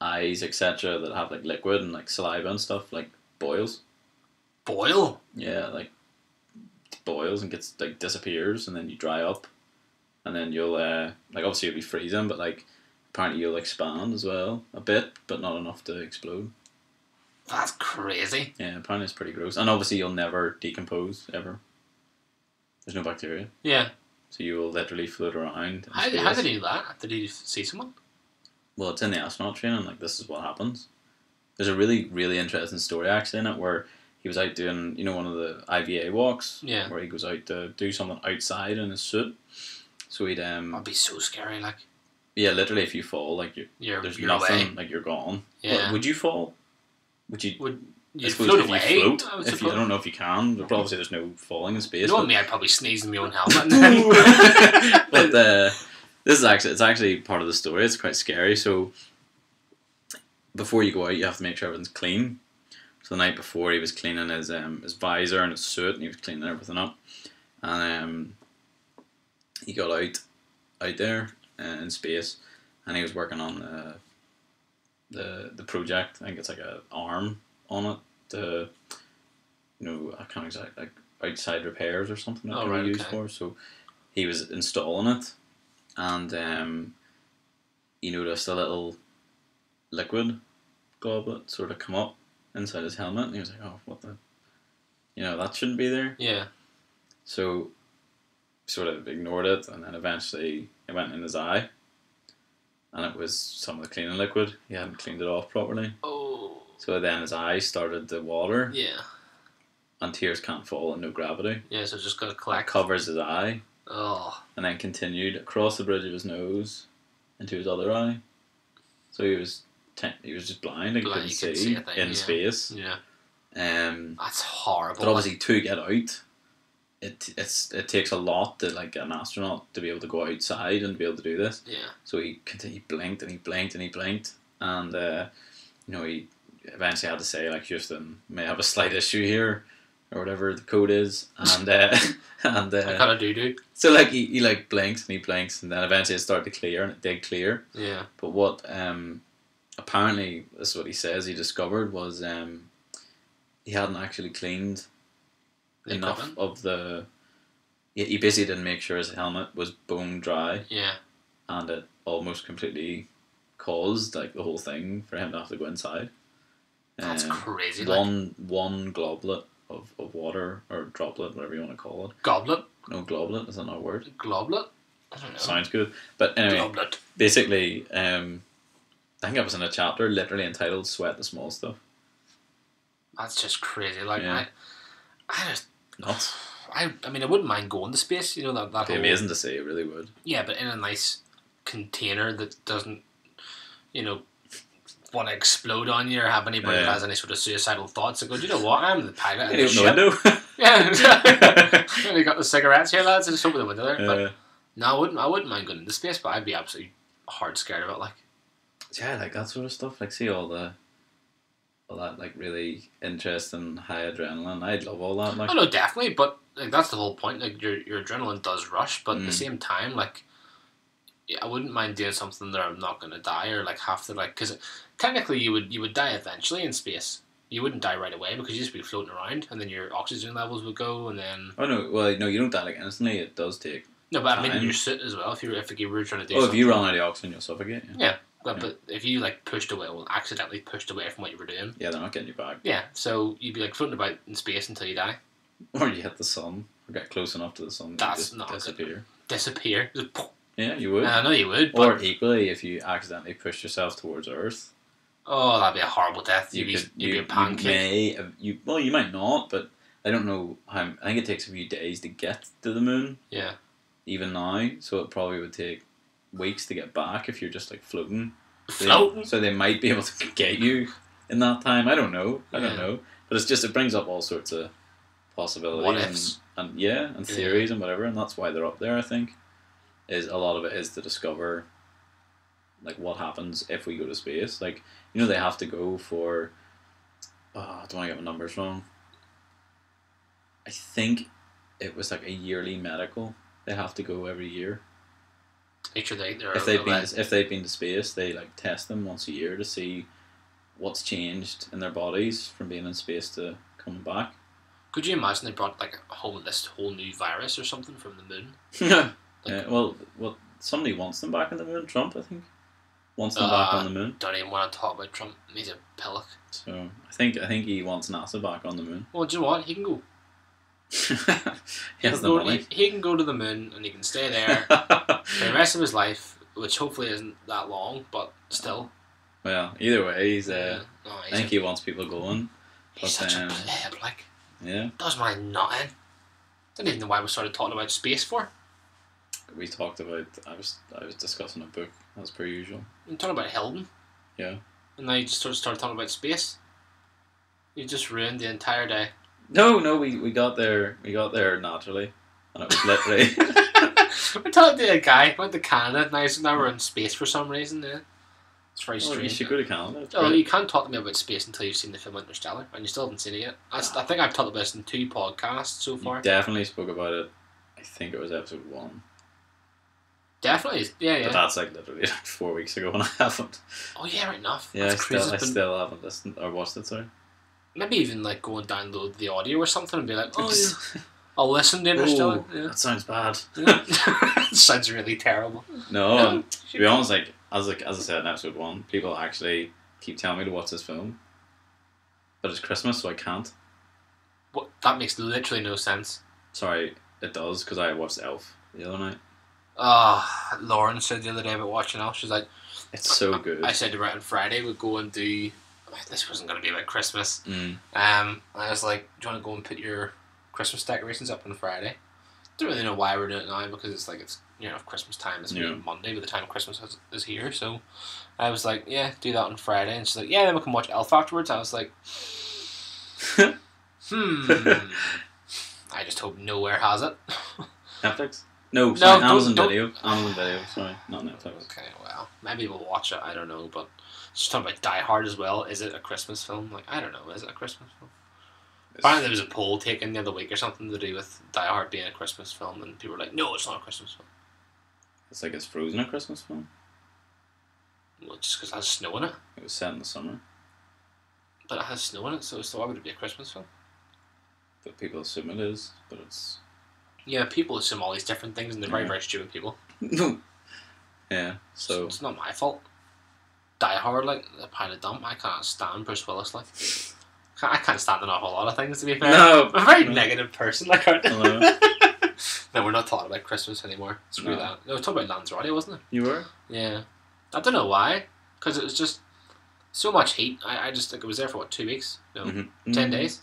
eyes, etc., that have like liquid and like saliva and stuff, like boils. Boil? Yeah, like boils and gets like disappears, and then you dry up, and then you'll like obviously you'll be freezing, but like apparently you'll expand as well a bit, but not enough to explode. That's crazy. Yeah, apparently it's pretty gross, and obviously you'll never decompose ever. There's no bacteria, Yeah. so you will literally float around. in How space. did he do that? Did he see someone? Well, it's in the astronaut training. Like this is what happens. There's a really interesting story actually in it where he was out doing one of the IVA walks. Yeah. Where he goes out to do something outside in his suit. So he'd That'd be so scary. Like yeah, literally if you fall, like you're there's you're nothing, away. like you're gone. Yeah. Well, would you fall? Would you? Would I you suppose float if away? you float, I would if you, suppose. I don't know if you can. But obviously, there's no falling in space. You know but- me, I'd probably sneeze in my own helmet. And then but this is actually part of the story. It's quite scary. So before you go out, you have to make sure everything's clean. So the night before, he was cleaning his visor and his suit, and he was cleaning everything up. And he got out there in space, and he was working on the project. I think it's like an arm on it to I can't exactly like outside repairs or something that Oh, they were right, used okay. for. So he was installing it, and he noticed a little liquid goblet sort of come up inside his helmet, and he was like, "Oh, what the? That shouldn't be there." yeah. So sort of ignored it, and then eventually it went in his eye, and it was some of the cleaning liquid. He hadn't cleaned it off properly, Oh. so then his eye started to water, Yeah. and tears can't fall in no gravity. Yeah. So just gotta That collect. covers his eye, Oh. and then continued across the bridge of his nose into his other eye. So he was just blind and Blind, couldn't you couldn't see see a thing, in yeah. space. Yeah. That's That's horrible. But obviously, to get out, it takes a lot to like an astronaut to be able to go outside and be able to do this. Yeah. So he blinked and he blinked and he blinked, and he eventually had to say like, Houston may have a slight issue here, or whatever the code is, and I kinda do. so like he like blinks and he blinks, and then eventually it started to clear, and it did clear. Yeah. But what apparently this is what he says he discovered was he hadn't actually cleaned The enough equipment? of the. He basically didn't make sure his helmet was bone dry, Yeah. and it almost completely caused like the whole thing for him to have to go inside. That's crazy. Like, One globlet of water or droplet, whatever you want to call it. goblet. No, globlet, is that not a word? Globlet. I don't know. Sounds good. But anyway, Globlet. basically, I think I was in a chapter literally entitled "Sweat the Small Stuff." That's just crazy. Like Yeah. I just. Nuts. I mean, I wouldn't mind going to space. That It'd be whole, amazing to see. It really would. Yeah, but in a nice container that doesn't, want to explode on you or have anybody that Yeah. has any sort of suicidal thoughts. That go, do you know what? I'm the pilot. Of Get this out the ship. window. Yeah. You got the cigarettes here, lads. Just open the window there. But no, I wouldn't mind going into space, but I'd be absolutely hard scared of it. Like, yeah, like that sort of stuff. Like, see all that like really interesting high adrenaline. I'd love all that. Like, oh no, definitely. But like that's the whole point. Like your adrenaline does rush, but at the same time, like, yeah, I wouldn't mind doing something that I'm not going to die or like have to like, because technically you would die eventually in space. You wouldn't die right away because you'd just be floating around, and then your oxygen levels would go, and then. Oh no! Well, no, you don't die like instantly. It does take. No, but time. I mean your suit as well. If you were trying to do. Oh, something. if you run out of oxygen, you'll suffocate. Yeah. But if you like accidentally pushed away from what you were doing. Yeah, they're not getting you back. Yeah, so you'd be like floating about in space until you die. Or you hit the sun, or get close enough to the sun. That's just not disappear. Good. Disappear. Just, yeah, you would. I know you would. Or but equally, if you accidentally pushed yourself towards Earth. Oh, that'd be a horrible death. You'd be a pancake. You might not, but I don't know how. I think it takes a few days to get to the moon. Yeah. Even now, so it probably would take weeks to get back if you're just like floating. Floating. So they might be able to get you in that time. I don't know. I don't know. But it brings up all sorts of possibilities. What ifs. And theories and whatever, and that's why they're up there. I think is a lot of it is to discover like what happens if we go to space. Like, you know, they have to go for. I don't want to get my numbers wrong. I think it was like a yearly medical. They have to go every year. Make sure they're if they've been to space, they like test them once a year to see what's changed in their bodies from being in space to coming back. Could you imagine they brought like this whole new virus or something from the moon? Yeah. Well, somebody wants them back on the moon. Trump, I think, wants them back on the moon. Don't even want to talk about Trump. He's a pillock. So I think he wants NASA back on the moon. Well, do you know what? He can go. He has the money. He can go to the moon and he can stay there for the rest of his life, which hopefully isn't that long, but still. Well, either way, he's. I think he wants people going. He's such a pleb, like. Yeah. Does my nothing. Don't even know why we started talking about space for. We talked about. I was discussing a book as per usual. You're talking about Hilton. Yeah. And now you just started talking about space. You just ruined the entire day. No, we got there naturally, and it was literally. We talked to a guy went to Canada. Now we're in space for some reason. Yeah, it's very strange. You should go to Canada. Oh, you can't talk to me about space until you've seen the film Interstellar, and you still haven't seen it yet. I think I've talked about this in 2 podcasts so far. You definitely spoke about it. I think it was episode 1. Definitely, yeah. But that's like literally like 4 weeks ago, and I haven't. Oh yeah, right enough. Yeah, I still haven't listened or watched it. Sorry. Maybe even like go and download the audio or something and be like, oh yeah, I'll listen to Interstellar. Yeah. That sounds bad. It sounds really terrible. No, to be honest, like as I said in episode 1, people actually keep telling me to watch this film, but it's Christmas, so I can't. What? That makes literally no sense. Sorry, it does, because I watched Elf the other night. Lauren said the other day about watching Elf. She's like, it's so good. I said to her on Friday we'd go and do. This wasn't going to be about Christmas. I was like, do you want to go and put your Christmas decorations up on Friday? Don't really know why we're doing it now, because it's Christmas time. It's Monday by the time Christmas is here. So I was like, yeah, do that on Friday. And she's like, yeah, then we can watch Elf afterwards. I was like, I just hope nowhere has it. Netflix? No, sorry, Amazon Video. Amazon Video, sorry, not Netflix. Okay, well, maybe we'll watch it. I don't know, but just talking about Die Hard as well. Is it a Christmas film? Like, I don't know. Is it a Christmas film? Apparently, there was a poll taken the other week or something to do with Die Hard being a Christmas film, and people were like, "No, it's not a Christmas film." It's like it's Frozen a Christmas film. Well, just because it has snow in it. It was set in the summer. But it has snow in it, so why would it be a Christmas film? But people assume it is, but it's. Yeah, people assume all these different things, and they're very, very stupid people. Yeah, so it's not my fault. Die Hard, like a pile of dump. I can't stand Bruce Willis. Like, I can't stand an awful lot of things. To be fair, no, I'm a very negative person. Like, aren't I? No, we're not talking about Christmas anymore. Screw that. No, we're talking about Lanzarote, wasn't it? You were? Yeah, I don't know why. Because it was just so much heat. I just think it was there for 2 weeks? No, 10 days.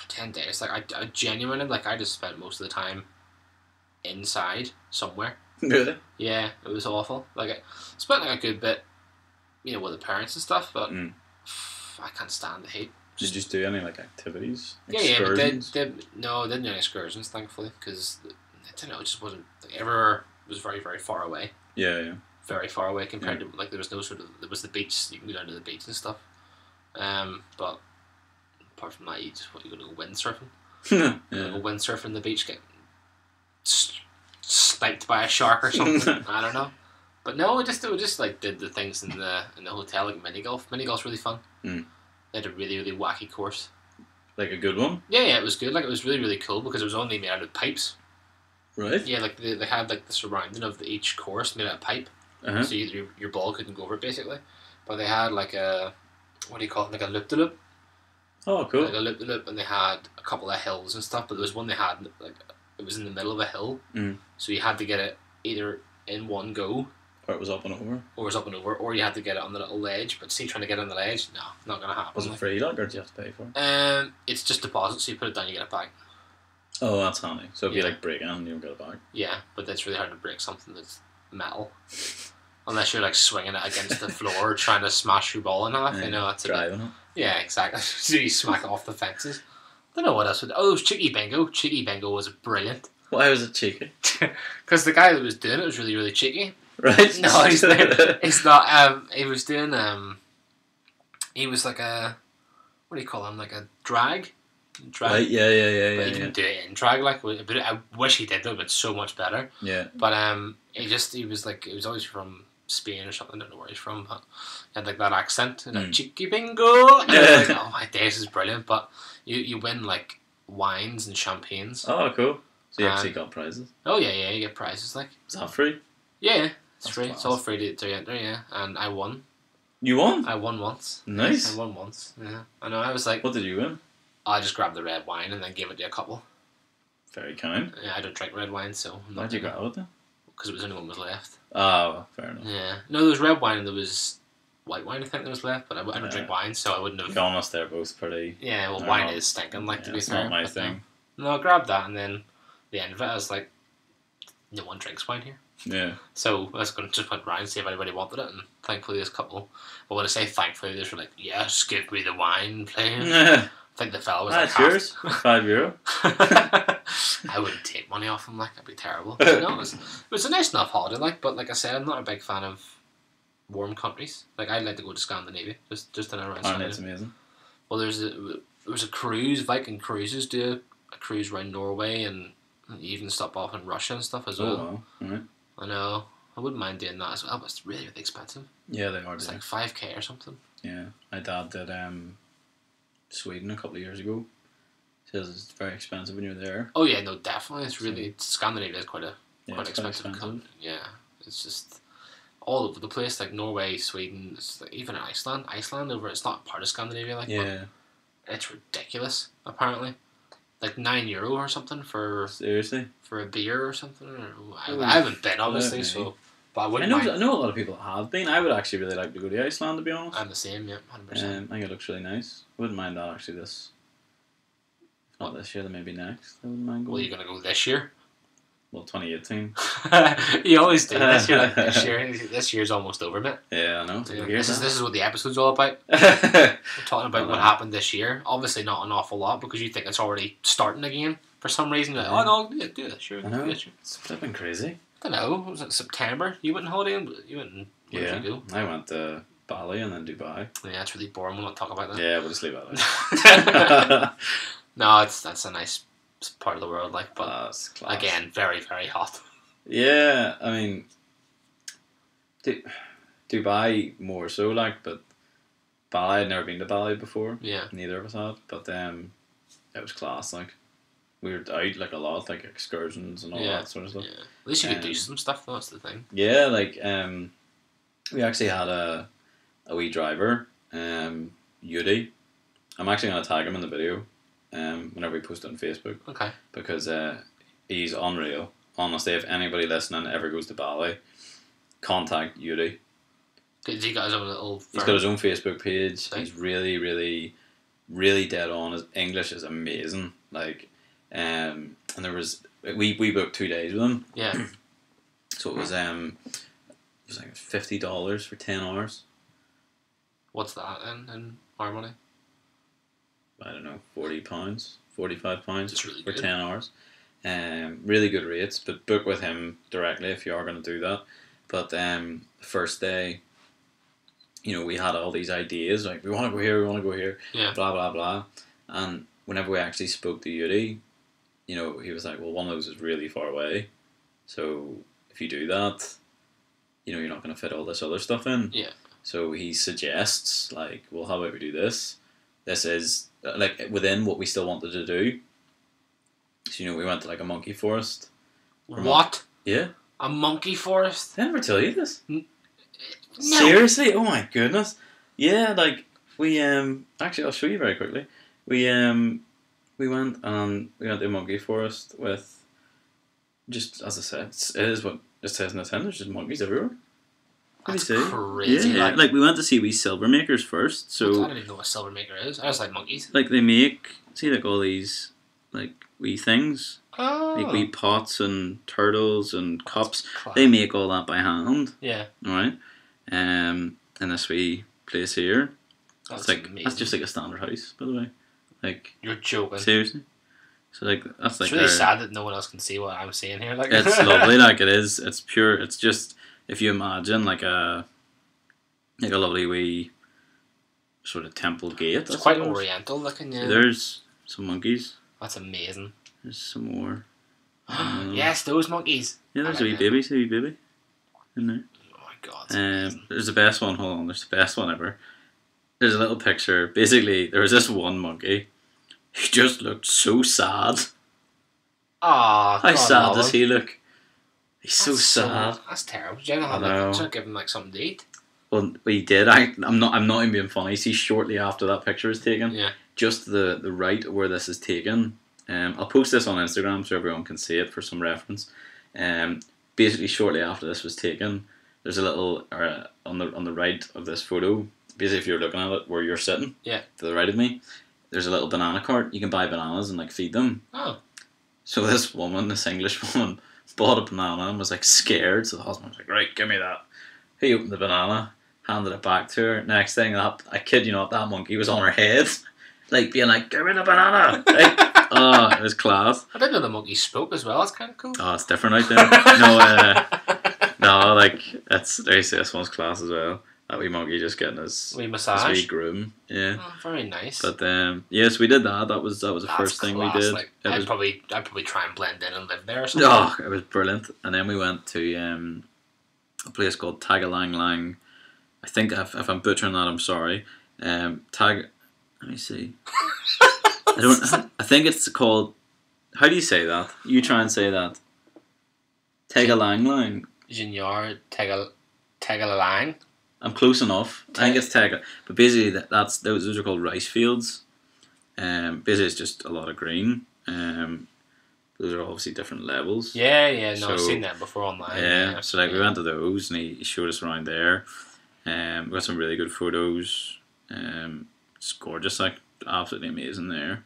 10 days. Like I genuinely I just spent most of the time inside somewhere. Really? Yeah, it was awful. Like I spent a good bit, with the parents and stuff, but I can't stand the heat. Did you just do any like activities? Yeah, but Excursions? they didn't do any excursions, thankfully, because I don't know, it just wasn't like, everywhere was very very far away, Yeah. very far away compared to like there was no sort of there was the beach, you can go down to the beach and stuff, but apart from that, you going to go windsurfing. Yeah. Go windsurfing on the beach, get sniped by a shark or something. I don't know. But no, we just like did the things in the hotel, like mini golf. Mini golf's really fun. Mm. They had a really really wacky course. Like a good one, Yeah, it was good. Like it was really really cool because it was only made out of pipes. right? Yeah, like they had like the surrounding of each course made out of pipe, Uh-huh. so your ball couldn't go over it basically. But they had like a what do you call it? Like a loop de loop. Oh, cool. Like a loop de loop, and they had a couple of hills and stuff. But there was one they had like it was in the middle of a hill, so you had to get it either in one go. Or it was up and over. Or it was up and over, or you had to get it on the little ledge. But see, trying to get it on the ledge, no, not gonna happen. Was it free, like, or did you have to pay for it? It's just deposit, so you put it down, you get it back. Oh, that's handy. So if you Yeah. like break it and you don't get it back. Yeah, but it's really hard to break something that's metal, unless you're like swinging it against the floor, trying to smash your ball in half. Yeah, You know, that's a bit, driving it. yeah, exactly. So you smack it off the fences. Don't know what else would. Oh, it was Cheeky Bingo. Cheeky Bingo was brilliant Why was it cheeky? because the guy that was doing it was really really cheeky. Right? No, he's not. He was doing. He was like a. What do you call him? Like a drag. Right, yeah. But he didn't do it in drag. Like, but I wish he did. It would have been so much better. Yeah. But he was like, he was always from Spain or something. I don't know where he's from, but he had like that accent. And like, Cheeky Bingo. And I was like, oh my days, this is brilliant. But you win like wines and champagnes. Oh, cool. So you actually got prizes. Oh yeah, you get prizes like. Was that free? Yeah, it's That's free. class. It's all free to enter. Yeah, and I won. You won? I won once. Nice. I won once. Yeah, I know. I was like, What did you win? I just grabbed the red wine and then gave it to a couple. Very kind. Yeah, I don't drink red wine, so I'm not Why'd you grab it then? because it was the only one was left. Oh, fair enough. Yeah, no, there was red wine and there was white wine. I think there was left, but I don't Yeah. drink wine, so I wouldn't To have. be honest, they're both pretty. Yeah, well, They're wine not- is stinking. Like to Yeah, be it's fair, not my but, thing. No, I grabbed that and then the end of it, I was like, no one drinks wine here. Yeah. So I was going to just went round and see if anybody wanted it, and thankfully this couple. But when I say thankfully, they just were like, "Yes, give me the wine, please." I think the fella was like, That's yours. €5. I wouldn't take money off him, like that'd be terrible. But no, it was a nice enough holiday, like. But like I said, I'm not a big fan of warm countries. Like I'd like to go to Scandinavia, just in and around Oh, Scandinavia. that's amazing. Well, there was a cruise. Viking Cruises do a cruise around Norway and even stop off in Russia and stuff as Oh, well. wow. Alright. I know. I wouldn't mind doing that as well, but it's really, really expensive. Yeah, they are. It's Like, like 5k or something. yeah. My dad did Sweden a couple of years ago. Says it's very expensive when you're there. Oh yeah, no, definitely. It's really Scandinavia is quite Yeah, quite it's quite expensive. Yeah, it's just all over the place. Like Norway, Sweden, it's like, even Iceland. Iceland over it's not part of Scandinavia. Like, Yeah. but it's ridiculous. Apparently, like €9 or something for Seriously. a beer or something. I Ooh. haven't been obviously, Okay. so but I I wouldn't know mind. a lot of people have been. I would actually really like to go to Iceland, to be honest. I'm the same. Yeah, 100%. I think it looks really nice. Wouldn't mind that actually this. If not this year, then maybe next. I wouldn't mind Well, going. you're gonna go this year. Well, 2018. You always do this year. Like this year, this year's almost over, mate. Yeah, I know. Yeah, Here's this is what the episode's all about. that. We're talking about what happened this year. Obviously, not an awful lot because you think it's already starting again for some reason. Like, oh no, yeah, do this, sure, I know. do this, sure. It's flipping crazy. I don't know. Was it September? You went on holiday? You went. Where Yeah. did you I went to Bali and then Dubai. go? Yeah, it's really boring. We'll not talk about that. Yeah, we'll just leave it out. No, that's a nice part of the world. Like, but That's class. again, very very hot. Yeah, I mean, Dubai more so, like, but Bali, I'd never been to Bali before. Yeah. Neither of us had, but it was class, like. We were out, like, a lot, like, excursions and all Yeah. that sort of stuff. Yeah. At least you could do Um, some stuff. Though, that's the thing. Yeah, like, we actually had a wee driver, Yudi. I'm actually going to tag him in the video, whenever we post it on Facebook, Okay. because he's unreal. Honestly, if anybody listening ever goes to Bali, contact Yudi. Did you guys have a little? He's got his own Facebook page. Right. He's really, really, really dead on. His English is amazing. Like, and there was we booked 2 days with him, Yeah. so it was like $50 for 10 hours. What's that in our money? I don't know, £40, £45 It's really for good. 10 hours. Really good rates, but book with him directly if you are going to do that. But the first day, we had all these ideas, like, we want to go here, Yeah. blah, blah, blah. And whenever we actually spoke to Yuri, he was like, well, one of those is really far away. So if you do that, you're not going to fit all this other stuff in. Yeah. So he suggests, like, well, how about we do this? This is, like, within what we still wanted to do. So, we went to, like, a monkey forest. What? Yeah. A monkey forest? Did I ever tell you this? No. Seriously? Oh, my goodness. Yeah, like, we, actually, I'll show you very quickly. We went to a monkey forest with, just, as I said, it is what it says in the tin, there's just monkeys everywhere. That's see? crazy. Yeah, like we went to see wee silver makers first. So I don't even know what a silver maker is. I just like monkeys. like they make, see, like all these like wee things, Oh. like wee pots and turtles and cups. Class. They make all that by hand. Yeah. All right. In this wee place here, That's it's like amazing. that's just like a standard house, by the way. Like You're joking. seriously. So like that's like It's really sad that no one else can see what I'm seeing here. Like it's lovely, like it is. It's pure. It's just if you imagine like a lovely wee sort of temple gate. It's quite oriental looking. Yeah. There's some monkeys. That's amazing. There's some more. Yes, those monkeys. Yeah, there's I a wee like baby. See a wee baby in there. Oh my god. It's amazing. There's the best one. Hold on. There's the best one ever. There's a little picture. Basically, there was this one monkey. He just looked so sad. Aw, How God, sad love does him. he look? He's so That's sad. That's terrible. Did you ever have I know. like, should give him like something to eat? Well, he did. I'm not even being funny. See, shortly after that picture was taken, Yeah. just the right where this is taken. I'll post this on Instagram so everyone can see it for some reference. Basically, shortly after this was taken, there's a little on the right of this photo. Basically, if you're looking at it where you're sitting, Yeah. to the right of me, there's a little banana cart. You can buy bananas and like feed them. Oh. So this English woman, bought a banana and was like scared. So the husband was like, "Right, give me that." He opened the banana, handed it back to her. Next thing, I kid you not, that monkey was on her head, like being like, "Give me the banana!" Like, oh, it was class. I didn't know the monkey spoke as well. That's kind of cool. Oh, it's different out there. No, like this one's class as well. That wee monkey just getting his massage. wee groom. Yeah. Oh, very nice. But yes, we did that. That was the That's first thing we class. did. Like, It I'd was probably try and blend in and live there or something. oh, it was brilliant. And then we went to a place called Tagalang Lang. I think if I'm butchering that, I'm sorry. Let me see. I think it's called. How do you say that? You try and say that. Tagalang Lang. Junior Tagalang. I'm close enough. I think it's Tega, but basically those are called rice fields. Basically, it's just a lot of green. Those are obviously different levels. Yeah. No, So, I've seen that before online. Yeah, so like we went to those and he showed us around there. We got some really good photos. It's gorgeous, like absolutely amazing there.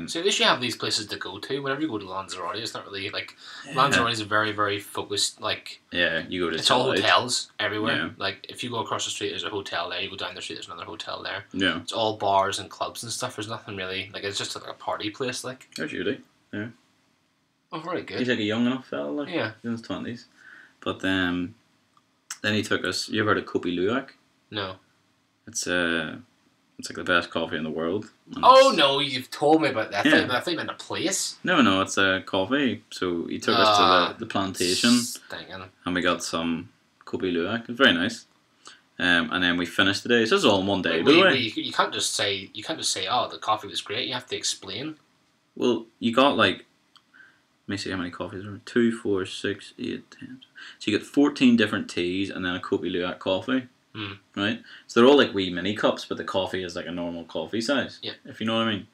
So at least you have these places to go to. Whenever you go to Lanzarote, it's not really like Lanzarote is a very, very focused. Like yeah, you go to it's all July. hotels everywhere. Yeah. Like if you go across the street, there's a hotel there. You go down the street, there's another hotel there. Yeah, It's all bars and clubs and stuff. There's nothing really like it's just like a party place. Like there's Judy. oh, very good. He's like a young enough fella, like Yeah. in his 20s. But then he took us. You ever heard of Kopi Luwak? No. It's like the best coffee in the world. And Oh it's- no, you've told me about that. Yeah. I think meant a place. No, it's a coffee. So he took us to the plantation, Stinking. and we got some Kopi Luwak. It was very nice. And then we finished the day. So this is all in one day, by the way. You can't just say oh the coffee was great. You have to explain. Well, you got like, let me see how many coffees there were. 2, 4, 6, 8, 10. So you get 14 different teas and then a Kopi Luwak coffee. Mm. Right? So they're all like wee mini cups, but the coffee is like a normal coffee size. Yeah. If you know what I mean.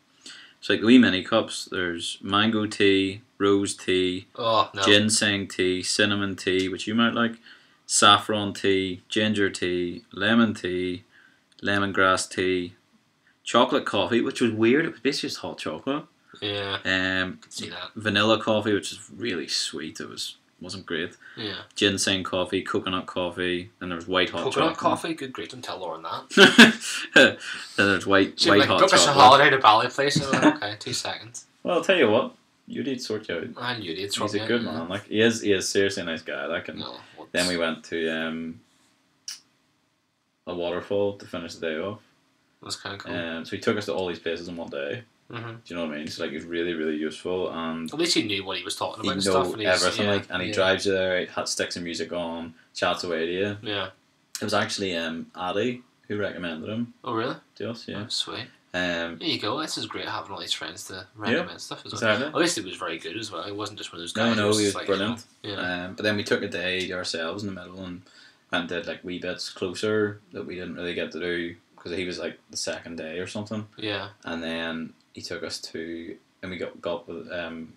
So like the wee mini cups, there's mango tea, rose tea, Oh no. ginseng tea, cinnamon tea, which you might like, saffron tea, ginger tea, lemon tea, lemongrass tea, chocolate coffee, which was weird. It was basically just hot chocolate. Yeah. Um, See that. vanilla coffee, which is really sweet. It was wasn't great. Yeah. Ginseng coffee, coconut coffee, then there was white hot Coconut chocolate. coffee? Good grief, don't tell Lauren that. Then there's white She'd be like, hot book us a chocolate. holiday to Bali place. And I'm like, okay, 2 seconds. Well, I'll tell you what, you'd sort you out. I knew you'd He's a good man. Like he is seriously a nice guy. Like, and No, then we went to a waterfall to finish the day off. That's kind of cool. So he took us to all these places in one day. Mm-hmm. Do you know what I mean? So like, he's really, really useful, and At least he knew what he was talking about he and know stuff. And everything. Like, and he yeah. drives you there, sticks some music on, chats away to you. Yeah. It was actually Addy who recommended him Oh, really? to us. Yeah. Oh, sweet. Um, There you go. This is great having all these friends to recommend stuff as well. exactly. At least it was very good as well. It wasn't just one of those No, guys. no, who was he just was like, brilliant. Yeah. But then we took a day ourselves in the middle and went and did like wee bits closer that we didn't really get to do because he was like the second day or something. Yeah. And then he took us to, and we got with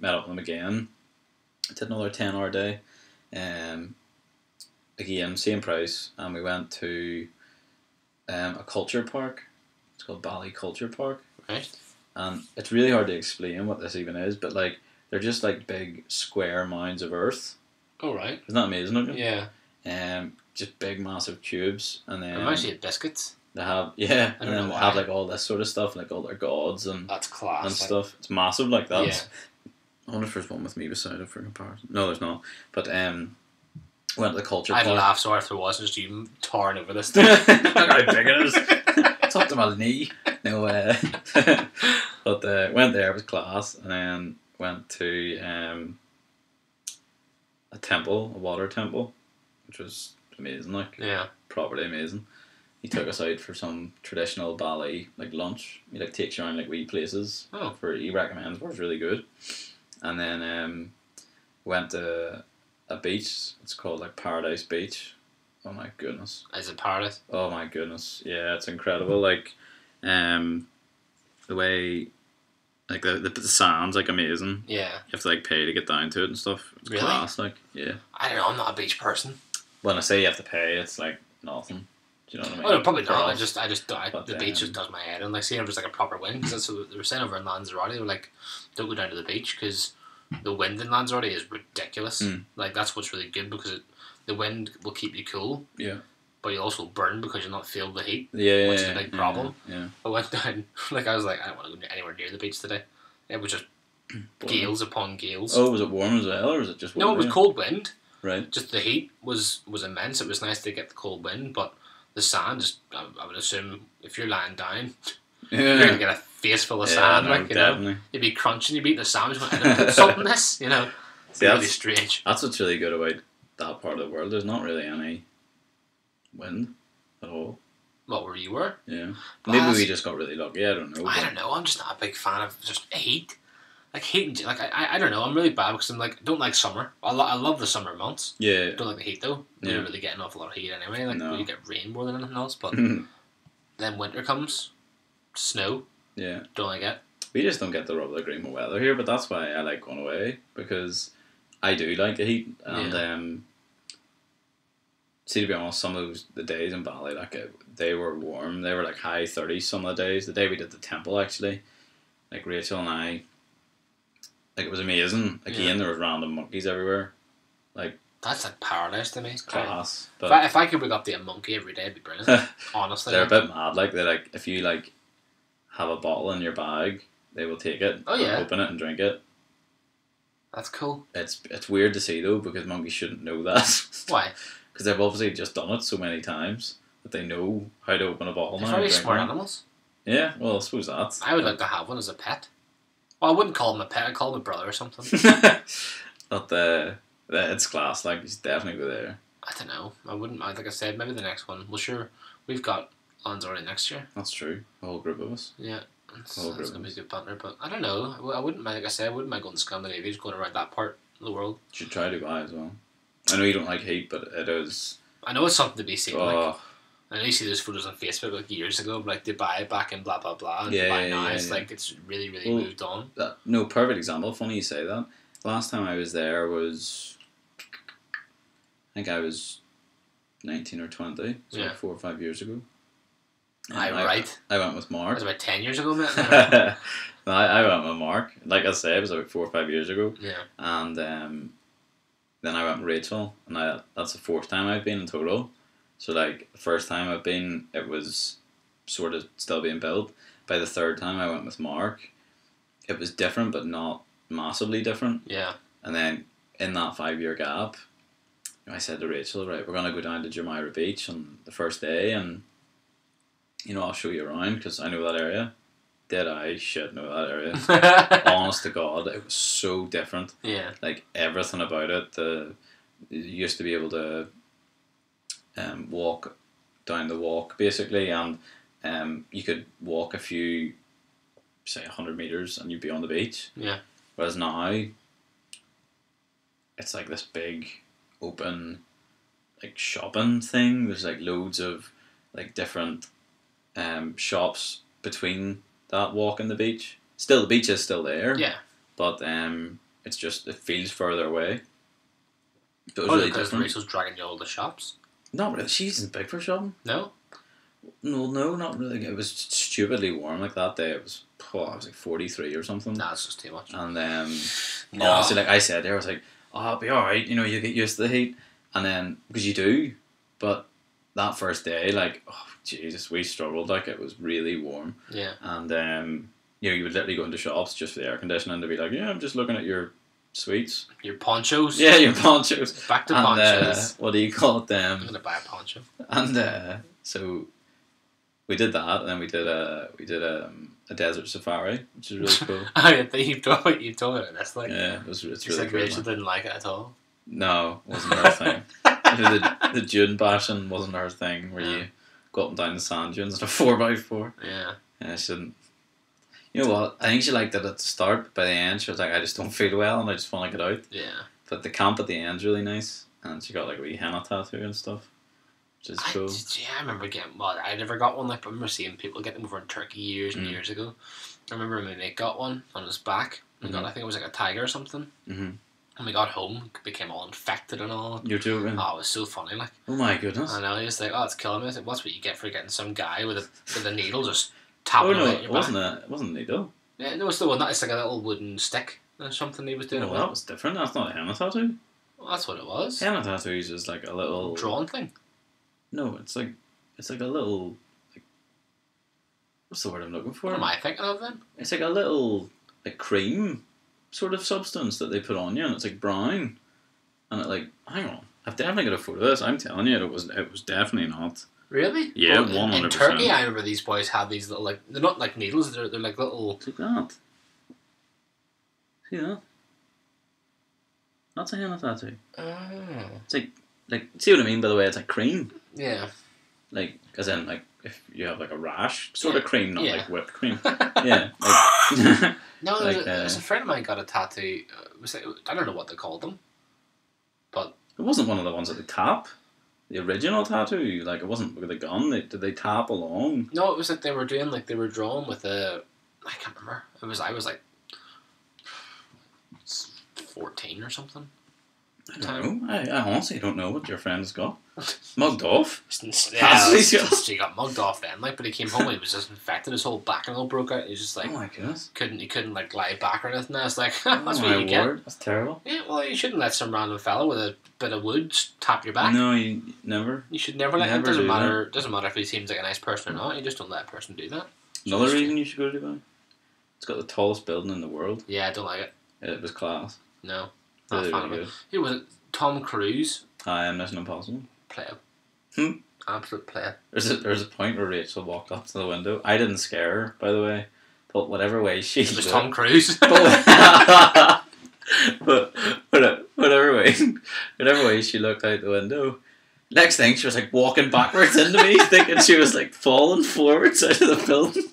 met up with him again. Did another 10-hour day. Again, same price, and we went to a culture park. It's called Bali Culture Park. Right. And it's really hard to explain what this even is, but like they're just like big square mounds of earth. All right. Isn't that amazing? Isn't it? Yeah. Just big massive cubes, and then I'm actually at biscuits. they have I and don't then know they why. have like all this sort of stuff, like all their gods and That's class. like- stuff. It's massive like that. Yeah. I wonder if there's one with me beside it for comparison. No, there's not. But went to the culture I'd park. laugh so hard if there was just you towering over this thing. Look how big it is. It's up to my knee. No, but went there. It was class, and then went to a temple, a water temple, which was amazing. Like, Yeah. properly amazing. He took us out for some traditional Bali like lunch. He like takes you around like wee places. Oh. He recommends, where it's really good. And then went to a beach. It's called like Paradise Beach. Oh my goodness. Is it paradise? Oh my goodness. Yeah, it's incredible. Like, the way, like the sand's like amazing. Yeah. You have to like pay to get down to it and stuff. It's Really? class. Like, yeah. I don't know. I'm not a beach person. When I say you have to pay, it's like nothing. Do you know what I mean? Oh, no, probably For not. us. The beach just does my head. And like, seeing if there's like a proper wind, because that's what they were saying over in Lanzarote. They were like, don't go down to the beach because the wind in Lanzarote is ridiculous. Mm. Like, that's what's really good because the wind will keep you cool. Yeah. But you also burn because you're not feel the heat. Yeah, Which is a big problem. Yeah. I went down, like, I was like, I don't want to go anywhere near the beach today. It was just gales upon gales. Oh, was it warm as well, or was it just No, it was windy? cold wind. Right. Just the heat was immense. It was nice to get the cold wind, but the sand, just I would assume if you're lying down, you're going to get a face full of sand. no, Like, you know, definitely. you'd be crunching, you'd be eating a sandwich, going, I didn't put salt in this, you know. It's See, really that's- strange. That's what's really good about that part of the world. There's not really any wind at all. What, where you were? Yeah. But Maybe that's- we just got really lucky. I don't know. I but- don't know. I'm just not a big fan of just heat. Like heat, like I don't know. I'm really bad because I'm like don't like summer. I love the summer months. Yeah. Don't like the heat though. We Yeah. don't really get an awful lot of heat anyway. Like No. we get rain more than anything else. But then winter comes, snow. Yeah. Don't like it. We just don't get the rub of the green with weather here, but that's why I like going away, because I do like the heat. And see, to be honest, some of the days in Bali, like they were warm. They were like high 30s some of the days. The day we did the temple, actually, like Rachel and I, like it was amazing. Again, there was random monkeys everywhere. Like, That's like paradise to me. class. But If I could wake up to a monkey every day, it'd be brilliant. Honestly, they're a bit mad. Like, they like if you like have a bottle in your bag, they will take it, Oh, yeah. open it and drink it. that's cool. It's weird to see though, because monkeys shouldn't know that. Why? Because they've obviously just done it so many times that they know how to open a bottle They're now. very and drink smart one. animals. Yeah, well, I suppose that. I would like to have one as a pet. Well, I wouldn't call him a pet. I'd call him a brother or something. But it's class. Like, he's definitely go there. I don't know. I wouldn't. Like I said, maybe the next one. Well, sure. We've got Lanzarote next year. That's true. A whole group of us. Yeah. It's Oh, going to be a goodness. good partner. But I don't know. I wouldn't mind, like I said, I wouldn't mind going to Scandinavia, just going around that part of the world. Should try Dubai as well. I know you don't like heat, but it is. I know it's something to be seen. Like, Oh, I know you see those photos on Facebook like years ago, of, like Dubai back in blah blah blah, and Yeah, Dubai yeah, now yeah, it's yeah. like it's really Well, moved on. no, perfect example. Funny you say that. Last time I was there was, I think I was 19 or 20, so Yeah. like 4 or 5 years ago. Aye, right. I went with That Mark. was about 10 years ago, mate. No, I went with Mark. Like I said, it was about 4 or 5 years ago. Yeah. And then I went with Rachel, and that's the fourth time I've been in total. So like the first time I've been, it was sort of still being built. By the third time I went with Mark, it was different, but not massively different. Yeah. And then in that 5-year gap, I said to Rachel, right, we're gonna go down to Jumeirah Beach on the first day, and I'll show you around because I know that area. Did I should know that area? Honest to God, it was so different. Yeah. Like everything about it. You used to be able to walk down the walk basically, and you could walk a few, say 100 meters, and you'd be on the beach. Yeah. Whereas now, it's like this big, open, like shopping thing. There's like loads of like different shops between that walk and the beach. Still, the beach is still there. Yeah. But it's just, it feels further away. But it was Probably really because different. Rachel's dragging you all the shops. Not really. She isn't big for shopping. No. No, not really. It was stupidly warm like that day. It was, I was like 43 or something. Nah, it's just too much. And No. honestly, like I said there, I was like, oh, I'll be alright, you get used to the heat. And then, because you do, but that first day, like, oh, Jesus, we struggled, like, it was really warm. Yeah. And, you would literally go into shops just for the air conditioning to be like, yeah, I'm just looking at your sweets. Your ponchos. Yeah, your ponchos. Back to and, ponchos. what do you call it? I'm going to buy a poncho. And, so we did that, and then we did a desert safari, which is really cool. Oh, yeah, you told me this. Like, Yeah, it's you really said cool. Rachel didn't like it at all. No, wasn't her thing. the dune bashing wasn't her thing, where you go up and down the sand dunes in a 4x4. Yeah. Yeah, she didn't. You know what? I think she liked it at the start. By the end, she was like, I just don't feel well and I just want to get out. Yeah. But the camp at the end's really nice. And she got like a wee henna tattoo and stuff, which is cool. I remember getting, well, I never got one. Like, I remember seeing people get them over in Turkey years and years ago. I remember my mate got one on his back. We got, I think it was like a tiger or something. Mm-hmm. And we got home, it became all infected and all. You're joking? Oh, it was so funny, like. Oh my goodness. I know, he was like, oh, it's killing me. I was like, what's what you get for getting some guy with a needle just tapping Oh no, away at your back? it wasn't a needle. Yeah, no, it's the one that it's like a little wooden stick or something he was doing. No, that was different. That's not a henna tattoo. Well, that's what it was. Henna tattoos is like a little Drawn thing. No, it's like a little, like, what's the word I'm looking for? What am I thinking of then? It's like a little, like, cream sort of substance that they put on you, and it's like brown, and it like, hang on, I've definitely got a photo of this. I'm telling you, it was definitely not. Really? Yeah, well, 100%. In Turkey, I remember these boys had these little, like, they're not like needles, they're like little. Look at that. See that? That's a henna tattoo. Oh. It's like, see what I mean by the way? It's like cream. Yeah. Like, as in, like, if you have like a rash, sort of cream, not like whipped cream. Yeah. Like, No, like, there's a friend of mine got a tattoo. I don't know what they called them, but it wasn't one of the ones that they tap. The original tattoo, like, it wasn't with a gun. Did they tap along? no, it was like they were doing like they were drawing with a. I can't remember. I was like 14 or something. I don't know. I honestly don't know what your friend's got. Mugged off. Yeah, he got mugged off then. Like, but he came home and he was just infected. His whole back and all broke out. He was just like, oh my goodness, he couldn't like lie back or anything. I was like, that's what you word. get. That's terrible. Yeah, well, you shouldn't let some random fella with a bit of wood tap your back. No, you never. You should never let him. Never Doesn't do matter. Doesn't matter if he seems like a nice person or not. You just don't let a person do that. Another reason you should go to Dubai. It's got the tallest building in the world. Yeah, I don't like it. It was class. No, not a Really, fan really of it. good. Who was it? Tom Cruise. I am Mission Impossible. Player. Hmm. Absolute player. There's a point where Rachel walked up to the window. I didn't scare her, by the way, but whatever way she It was Tom Cruise. but whatever way she looked out the window. Next thing, she was like walking backwards into me, thinking she was like falling forwards out of the building.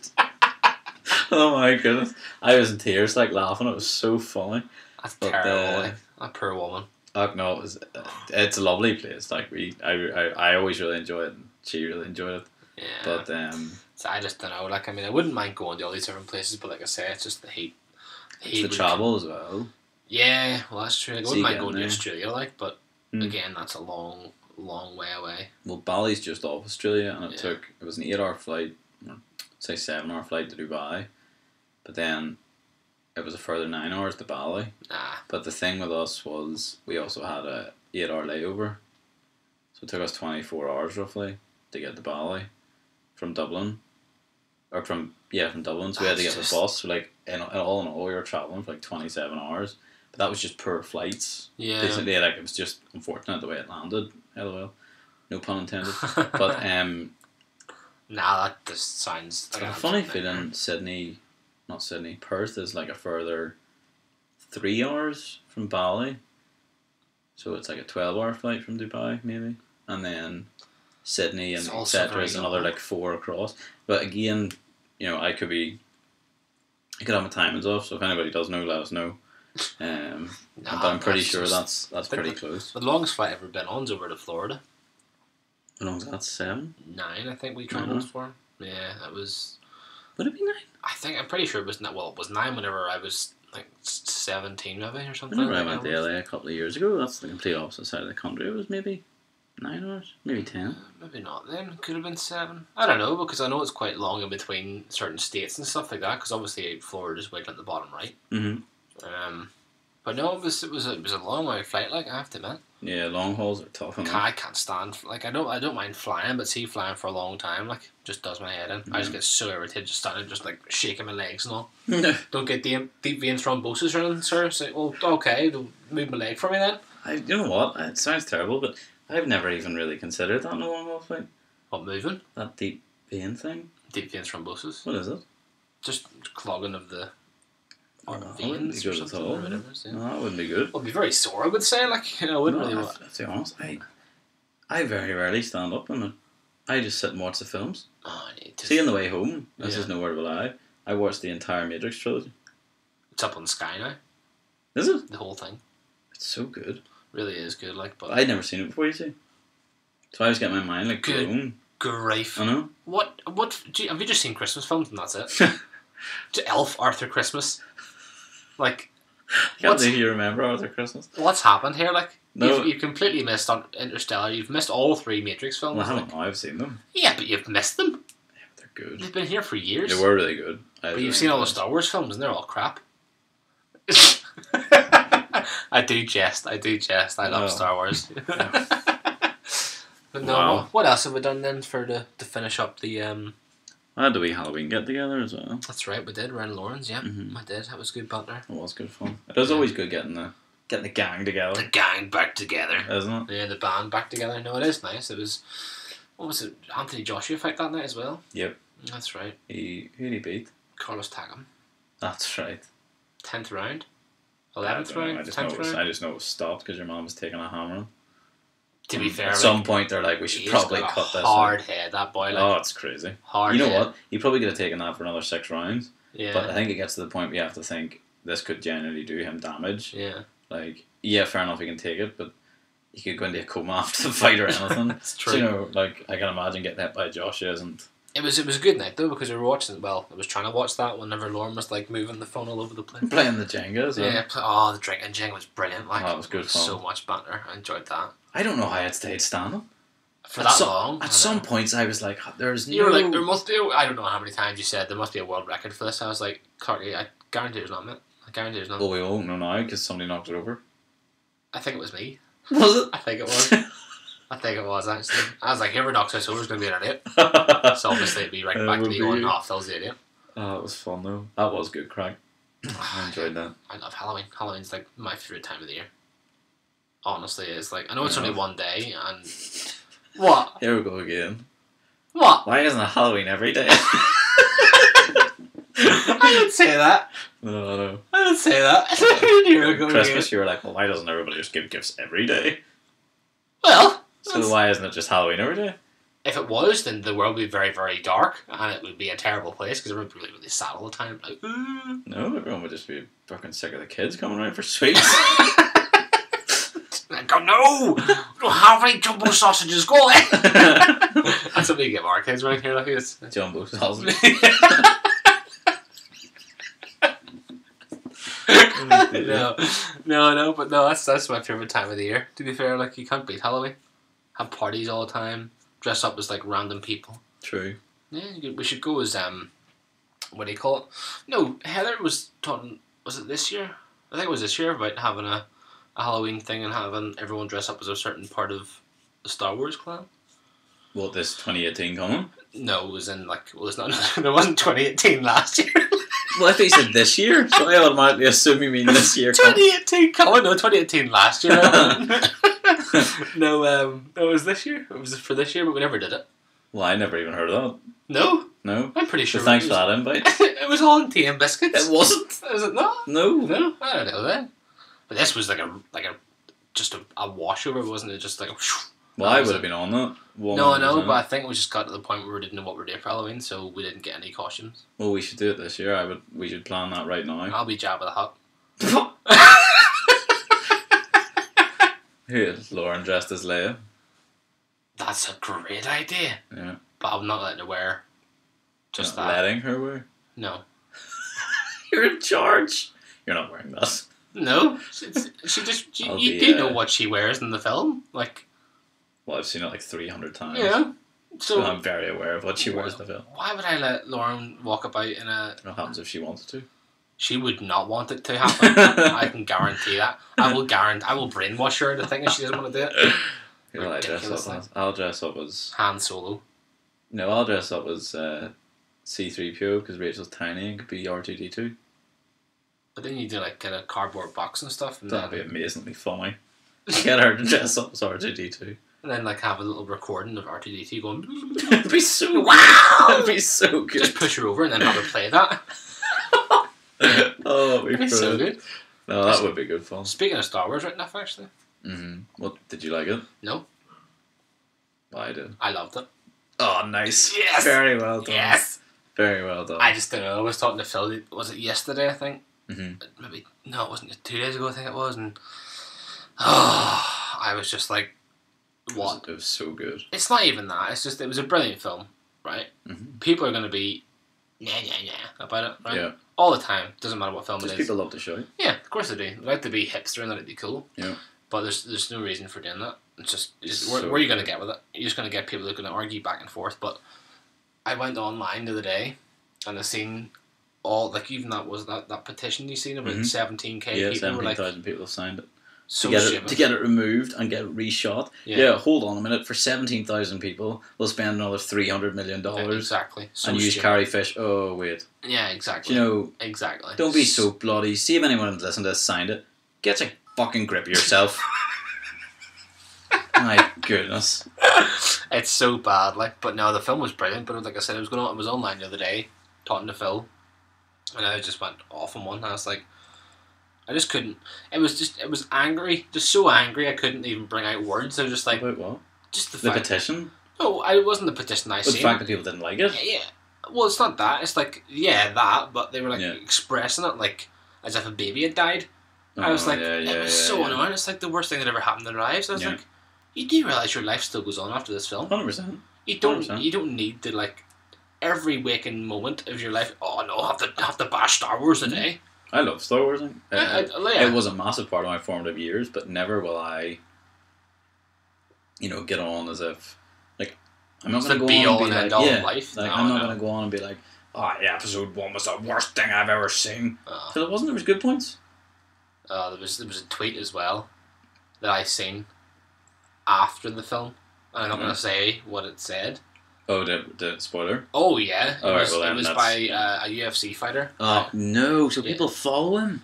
Oh my goodness! I was in tears, like laughing. It was so funny. That's terrible. Like, that poor woman. Oh no, it's a lovely place. Like I always really enjoy it, and she really enjoyed it. Yeah. But so I just don't know. Like, I mean, I wouldn't mind going to all these different places, but like I say, it's just the heat. it's the travel as well. Yeah, well, that's true. I wouldn't mind going to there. Australia, like, but again, that's a long way away. Well, Bali's just off Australia, and it was an 8-hour flight, or say 7-hour flight to Dubai, but then it was a further 9 hours to Bali. Nah. But the thing with us was we also had a 8 hour layover. So it took us 24 hours roughly to get to Bali from Dublin. Or from Dublin. So we had to get the bus. So like all in all we were travelling for like 27 hours. But that was just per flights. Yeah. Basically, like it was just unfortunate the way it landed. LOL. No pun intended. But nah, that just sounds like a funny feeling. Perth is like a further 3 hours from Bali. So it's like a 12-hour flight from Dubai, maybe. And then Sydney and etc. is another like 4 across. But again, I could have my timings off, so if anybody does know, let us know. But I'm pretty sure that's pretty close. The longest flight I've ever been on is over to Florida. How long is that? 7? 9, I think we travelled for. Yeah, that was. Would it be 9? I'm pretty sure it was not. Well, it was 9 whenever I was like 17, maybe, or something. Whenever I went to LA a couple of years ago, that's the complete opposite side of the country. It was maybe 9 hours, maybe 10. Maybe not then. Could have been 7. I don't know, because I know it's quite long in between certain states and stuff like that, because obviously Florida's way at the bottom right. Mm-hmm. But no, it was a long way flight, like, I have to admit. Yeah, long hauls are tough. I can't stand, like, I don't mind flying, but see flying for a long time, like, just does my head in. I just get so irritated just standing, just like shaking my legs and all. Don't get deep vein thrombosis or anything, sir. Say, well, okay, move my leg for me then. You know what? It sounds terrible, but I've never even really considered that in a long haul flight. What, moving? That deep vein thing. Deep vein thrombosis. What is it? Just clogging of the. That wouldn't be good at all. No, that wouldn't be good. Well, it'd be very sore, I would say. Like, I wouldn't really want. To be honest, I very rarely stand up and I just sit and watch the films. Oh, I need to. See, on the way home, this is no word of a lie, I watched the entire Matrix trilogy. It's up on Sky now. Is it? The whole thing. It's so good. Really is good, like. But I'd never seen it before, you see. So I was getting my mind like blown. Grief. I know. What? Have you just seen Christmas films and that's it? Elf, Arthur Christmas. Like, can't believe you remember Arthur Christmas. What's happened here? Like, no. you've completely missed on Interstellar. You've missed all 3 Matrix films. Well, I haven't. I've seen them. Yeah, but you've missed them. Yeah, but they're good. They've been here for years. They were really good. But you've seen all the Star Wars films, and they're all crap. I do jest. I love Star Wars. But no, wow. What else have we done then to finish up the? I had the wee Halloween get together as well. That's right, we did. Around Lawrence, yeah. Mm-hmm. I did. That was good banter. It was good fun. It was always good getting the gang together. The gang back together. Isn't it? Yeah, the band back together. No, it is nice. It was, what was it, Anthony Joshua fight that night as well? Yep. That's right. Who did he beat? Carlos Takam. That's right. 10th round? 11th round? I just know it was stopped because your mom was taking a hammer. To be fair, at some point they're like, we should probably cut this. Hard head, that boy. Like, oh, it's crazy. Hard. You know what? You probably could have taken that for another 6 rounds. Yeah. But I think it gets to the point where you have to think this could genuinely do him damage. Yeah. Like, yeah, fair enough, he can take it, but he could go into a coma after the fight or anything. It's true. So, you know, like, I can imagine getting hit by Joshua isn't. It was a good night though, because we were watching. Well, I was trying to watch that whenever Lauren was like moving the phone all over the place. Playing the Jenga as well. Yeah. The drinking Jenga was brilliant. Like, it was good fun. So much banter. I enjoyed that. I don't know how I'd stayed standing for that long. At some points, I was like, "There's no." You were like, "There must be." I don't know how many times you said there must be a world record for this. I was like, "Clarky, I guarantee there's not, mate. I guarantee there's not." Well, we won't know now because somebody knocked it over. I think it was me. Was it? I think it was. I think it was actually. I was like, "Whoever knocks this over is going to be an idiot." So obviously, it'd be right back to me going, "Oh, Phil's the idiot." Oh, it was fun though. That was good crack. I enjoyed that. I love Halloween. Halloween's like my favourite time of the year. Honestly, it's like, I know it's only one day, and what? Here we go again. What? Why isn't it Halloween every day? I didn't say that. No. I didn't say that. Here we go Christmas, again. you were like, well, why doesn't everybody just give gifts every day? Well, so why isn't it just Halloween every day? If it was, then the world would be very, very dark, and it would be a terrible place because everyone would be really sad all the time. Like, ooh. No, everyone would just be fucking sick of the kids coming around for sweets. Go, no! Don't have any jumbo sausages, go away! That's what we give our kids around here, like it's jumbo sausages. No, but no, that's my favourite time of the year. To be fair, like, you can't beat Halloween. Have parties all the time, dress up as like random people. True. Yeah, we should go as what do you call it? No, Heather was talking Was it this year? I think it was this year about having a Halloween thing and having everyone dress up as a certain part of the Star Wars clan. What, this 2018 coming? No, it was in it's not. There wasn't 2018 last year. Well, I think you said this year, so I automatically assume you mean this year. 2018 coming? No, 2018 last year. No, it was this year. It was for this year, but we never did it. Well, I never even heard of that. No? No? I'm pretty sure. So thanks for that invite. It was all in tea and biscuits. It wasn't. Was it not? No. No? I don't know then. But this was just a washover, wasn't it? Just like a... Well, I would have been on that. No, I know, but I think we just got to the point where we didn't know what we were doing for Halloween, so we didn't get any costumes. Well, we should do it this year. We should plan that right now. I'll be Jabba the Hutt. Who is Lauren dressed as Leia? That's a great idea. Yeah. But I'm not letting her wear just You're not that. letting her wear? No. You're in charge. You're not wearing that. No. You do know what she wears in the film. Like... Well, I've seen it like 300 times. Yeah. So I'm very aware of what she wears in the film. Why would I let Lauren walk about in a... What happens if she wanted to? She would not want it to happen. I can guarantee that. I will brainwash her to think if she doesn't want to do it. Who will I dress up as? I'll dress up as... Han Solo. No, I'll dress up as C-3PO because Rachel's tiny and could be R2-D2. But then you do get a cardboard box and stuff. And that'd be amazingly funny. Get her to dress up as R2-D2. And then have a little recording of R2-D2 going... It'd be so wow! It'd be so good. Just push her over and then have her play that. Oh, it'd be so good. No, that would be good fun. Speaking of Star Wars right enough, actually. Mm-hmm. What, did you like it? No. Well, I did. I loved it. Oh, nice. Yes! Very well done. Yes! Very well done. I just don't know. I was talking to Phil, was it yesterday, I think? Mm-hmm. Maybe, no, it wasn't 2 days ago, I think it was, and I was just like, what? It was so good. It's not even that, it's just, it was a brilliant film, right? Mm-hmm. People are going to be about it, right? Yeah. All the time, doesn't matter what film Just it is. people love to show. Yeah, of course they do. They like to be hipster and let it be cool. Yeah. But there's no reason for doing that. It's just So where are you going to get with it? You're just going to get people who are going to argue back and forth. But I went online the other day and I seen all, even that petition you seen about 17k yeah, people. 17,000 people have signed it. So to get it removed and get it reshot. Yeah, hold on a minute. For 17,000 people, we'll spend another $300 million. Yeah, exactly. So and use Carrie Fish. Oh, wait. Yeah, exactly. Exactly. Don't be so bloody. See if anyone who's listened to this signed it. Get a fucking grip of yourself. My goodness. It's so bad, but no, the film was brilliant. But like I said, I was online the other day talking to Phil, and I just went off on one. I was like, I just couldn't. It was angry, just so angry. I couldn't even bring out words. I was just like, about what? Just the petition. No, it wasn't the petition I seen. The fact that people didn't like it. Yeah. Well, it's not that. It's that, but they were expressing it as if a baby had died. I was like, it was so annoying. It's the worst thing that ever happened in their lives. I was like, you do realise your life still goes on after this film? 100%. You don't need to every waking moment of your life. Oh no, have to bash Star Wars today. I love Star Wars. It was a massive part of my formative years, but never will I, get on as if I'm not going to go be on all and be and end all of life. I'm not going to go on and be like, oh yeah, episode 1 was the worst thing I've ever seen. Because it wasn't. There was good points. There was a tweet as well that I seen after the film, and I'm not going to say what it said. Oh, the spoiler? Oh yeah, it was by yeah. a UFC fighter. Oh no! So people follow him,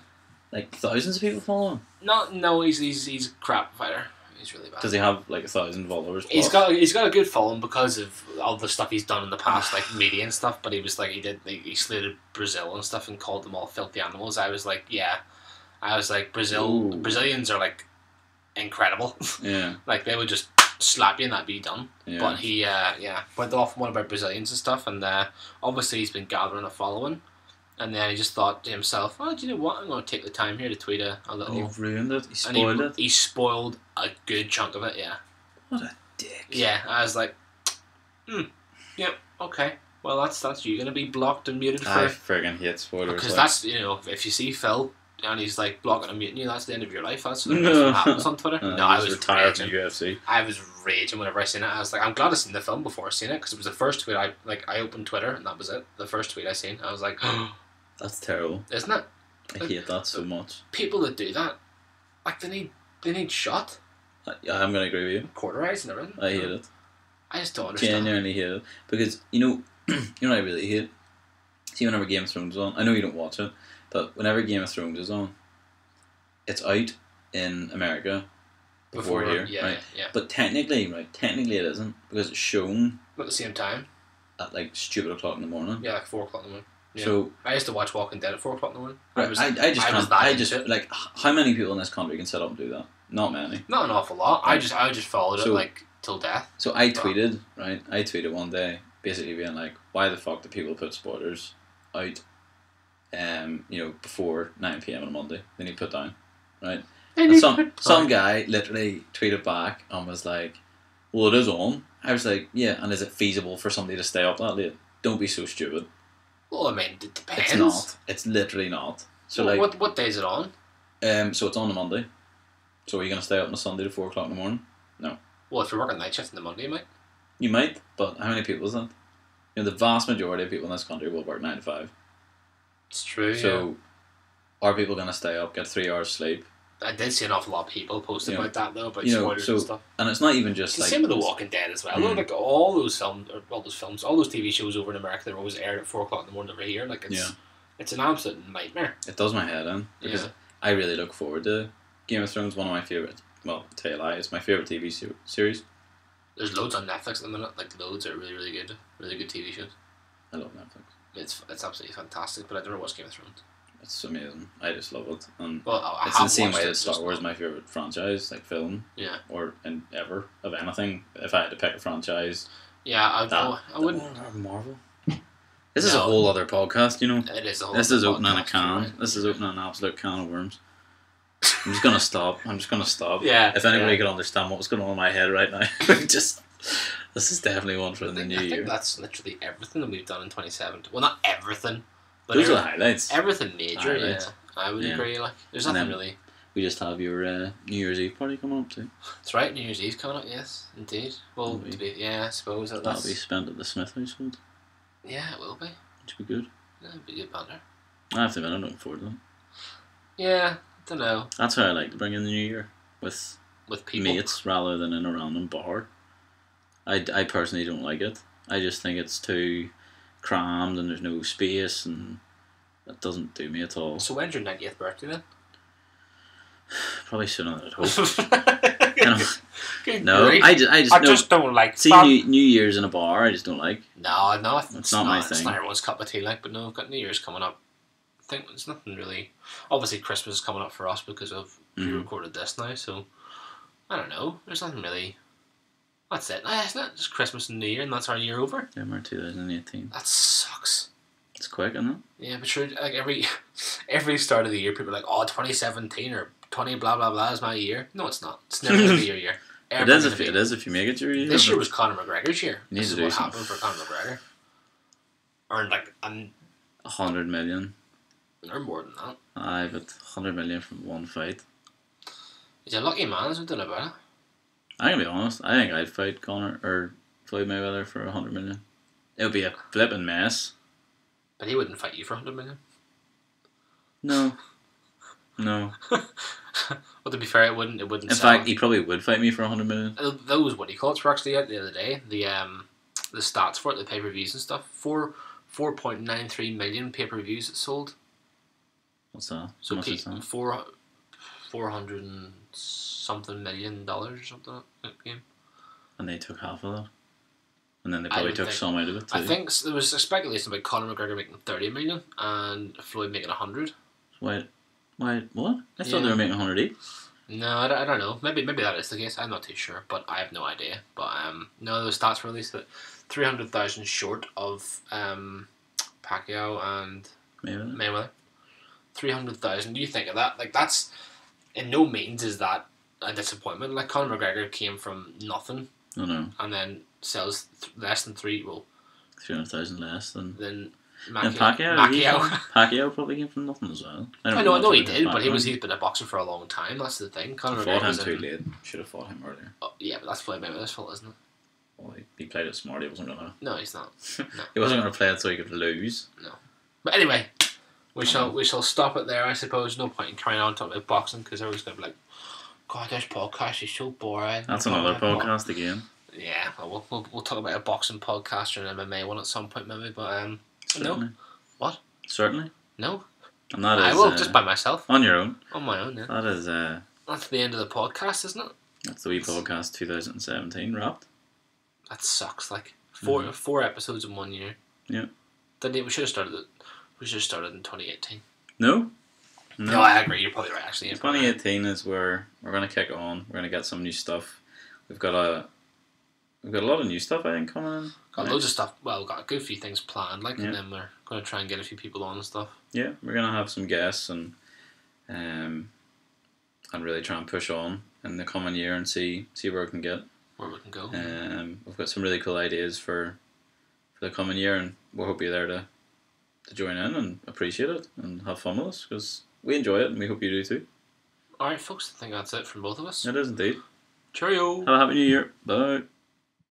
thousands of people follow him. No, he's a crap fighter. He's really bad. Does he have 1,000 followers? Plus? He's got a good following because of all the stuff he's done in the past, media and stuff. But he was he slated Brazil and stuff and called them all filthy animals. I was like, yeah. I was like, Brazilians are incredible. Yeah. They would just slap you and that'd be done. Yeah. But he went off one about Brazilians and stuff, and obviously he's been gathering a following, and then he just thought to himself, oh, do you know what, I'm going to take the time here to tweet a little... And he ruined it, he spoiled it. He spoiled a good chunk of it, yeah. What a dick. Yeah, I was like, yep, okay, well that's you going to be blocked and muted for... I friggin' hate spoilers. Because that's, if you see Phil and he's blocking and muting you, that's the end of your life. That's what happens on Twitter. No, I was retired raging. from UFC. I was raging whenever I seen it. I was like, I'm glad I seen the film before I seen it, because it was the first tweet I opened Twitter and that was it. The first tweet I seen. I was like, that's terrible. Isn't it? I hate that so much. People that do that, like they need shot, I'm gonna agree with you. cauterized and everything. I hate it. I just don't understand. Genuinely hate it because you know what I really hate. See, whenever Game of Thrones is on, I know you don't watch it, but whenever Game of Thrones is on, it's out in America before here, yeah, right? Yeah. But technically it isn't because it's shown At the same time. at like stupid o'clock in the morning. Yeah, like 4 o'clock in the morning. Yeah. So I used to watch Walking Dead at 4 o'clock in the morning. right, I just like how many people in this country can sit up and do that? Not many. Not an awful lot. Right. I just followed it like till death. So I tweeted one day basically being like, why the fuck do people put spoilers out before 9 PM on a Monday? They need to put down, right? And some guy literally tweeted back and was like, well, it is on. I was like, yeah, and is it feasible for somebody to stay up that late? Don't be so stupid. Well, I mean, it depends. It's not. It's literally not. So well, like, what day is it on? So it's on a Monday. So are you going to stay up on a Sunday to 4 o'clock in the morning? No. Well, if you're working night shift on the Monday, you might. You might, but how many people is that? The vast majority of people in this country will work 9 to 5. It's true. So, are people going to stay up, get 3 hours sleep? I did see an awful lot of people post about that though, about spoilers so, and stuff. And it's not even just it's the same with The Walking Dead as well. Like all those films, all those TV shows over in America, they're always aired at 4 o'clock in the morning over here. Like it's an absolute nightmare. It does my head in because I really look forward to Game of Thrones. One of my favorites. Well, tell you a lie, it's my favorite TV series. There's loads on Netflix at the minute. Like loads are really good TV shows. I love Netflix. It's absolutely fantastic. But I never watched Game of Thrones. It's amazing. I just love it, and it's the same way that Star Wars is my favorite franchise, like film, or ever of anything. If I had to pick a franchise, I wouldn't. Marvel. This is a whole other podcast, you know. It is a whole. This is opening a can. Right. This is opening an absolute can of worms. I'm just gonna stop. Yeah. If anybody could understand what was going on in my head right now, this is definitely one for the new year. I think that's literally everything that we've done in 2017. Well, not everything. But those are the highlights. Everything major, I would agree. Like, there's nothing really. We just have your New Year's Eve party coming up too. That's right, New Year's Eve coming up. Yes, indeed. Well, I suppose that'll be spent at the Smith household. Yeah, it will be. Which will be good. Yeah, it'll be good banter. I have to admit, I'm looking forward to it. Yeah, I don't know. That's how I like to bring in the new year with people, mates rather than in a random bar. I personally don't like it. I just think it's too crammed and there's no space and that doesn't do me at all. So when's your 90th birthday then? Probably sooner than I'd hope. No, grief. I just don't like. See, New Year's in a bar, I just don't like. No, it's not my thing. It's not everyone's cup of tea, like. But no, I've got New Year's coming up. I think there's nothing really. Obviously, Christmas is coming up for us because of we recorded this now. So I don't know. There's nothing really. That's it. Isn't it? Just Christmas and New Year, and that's our year over. December 2018. That sucks. It's quick, isn't it? Yeah, but sure. Like every start of the year, people are like, "Oh, 2017 or 20 blah blah blah is my year." No, it's not. It's never going to be your year. It is if you make it your year. This year was Conor McGregor's year. This is what happened for Conor McGregor. Earned like 100 million. Or more than that. Aye, but 100 million from one fight. He's a lucky man, isn't it, about it? I'm gonna be honest. I think I'd fight Conor or Floyd Mayweather for 100 million. It would be a flipping mess. But he wouldn't fight you for 100 million. No. Well, to be fair, it wouldn't. In fact, he probably would fight me for 100 million. Those what do you call it? Were actually out the other day. The stats for it, the pay per views and stuff. 4.93 million pay per views it sold. What's that? So how much is that? $400 and something million or something that game. And they took half of that. And then they probably took some out of it too. I think there was a speculation about Conor McGregor making 30 million and Floyd making 100. Wait, what? I thought they were making 100 each. No, I don't know. Maybe that is the case. I'm not too sure, but I have no idea. But no, those stats were released that 300,000 short of Pacquiao and Mayweather. 300,000. Do you think of that? Like that's in no means is that a disappointment. Like Conor McGregor came from nothing. Oh no. And then sells less than 300,000 less than Pacquiao. Pacquiao probably came from nothing as well. I know he did, but he's been a boxer for a long time. That's the thing. Conor fought him too late. Should have fought him earlier. Oh, yeah, but that's Floyd Mayweather's fault, isn't it? Well, he played it smart. He wasn't gonna. No, he's not. No. He wasn't gonna play it so he could lose. No. But anyway, We shall stop it there, I suppose. No point in carrying on talking about boxing because everyone's going to be like, God, this podcast is so boring. That's another podcast again. Yeah, well, we'll talk about a boxing podcast or an MMA one at some point maybe, but Certainly. no. What? Certainly. No. And that is... I will, just by myself. On your own. On my own, yeah. That is... That's the end of the podcast, isn't it? That's the wee podcast 2017 wrapped. That sucks, like. Four episodes in 1 year. Yeah. We should have started it. We should have started in 2018. No, I agree. You're probably right. Actually, 2018 is where we're gonna kick on. We're gonna get some new stuff. We've got a lot of new stuff I think coming in. Got loads of stuff. Well, got a good few things planned. Like, Yeah. and then we're gonna try and get a few people on and stuff. Yeah, we're gonna have some guests and really try and push on in the coming year and see where we can get. Where we can go. We've got some really cool ideas for the coming year, and we hope you're there to join in and appreciate it and have fun with us because we enjoy it and we hope you do too. Alright, folks, I think that's it from both of us. It is indeed. Cheerio! Have a happy new year. Bye.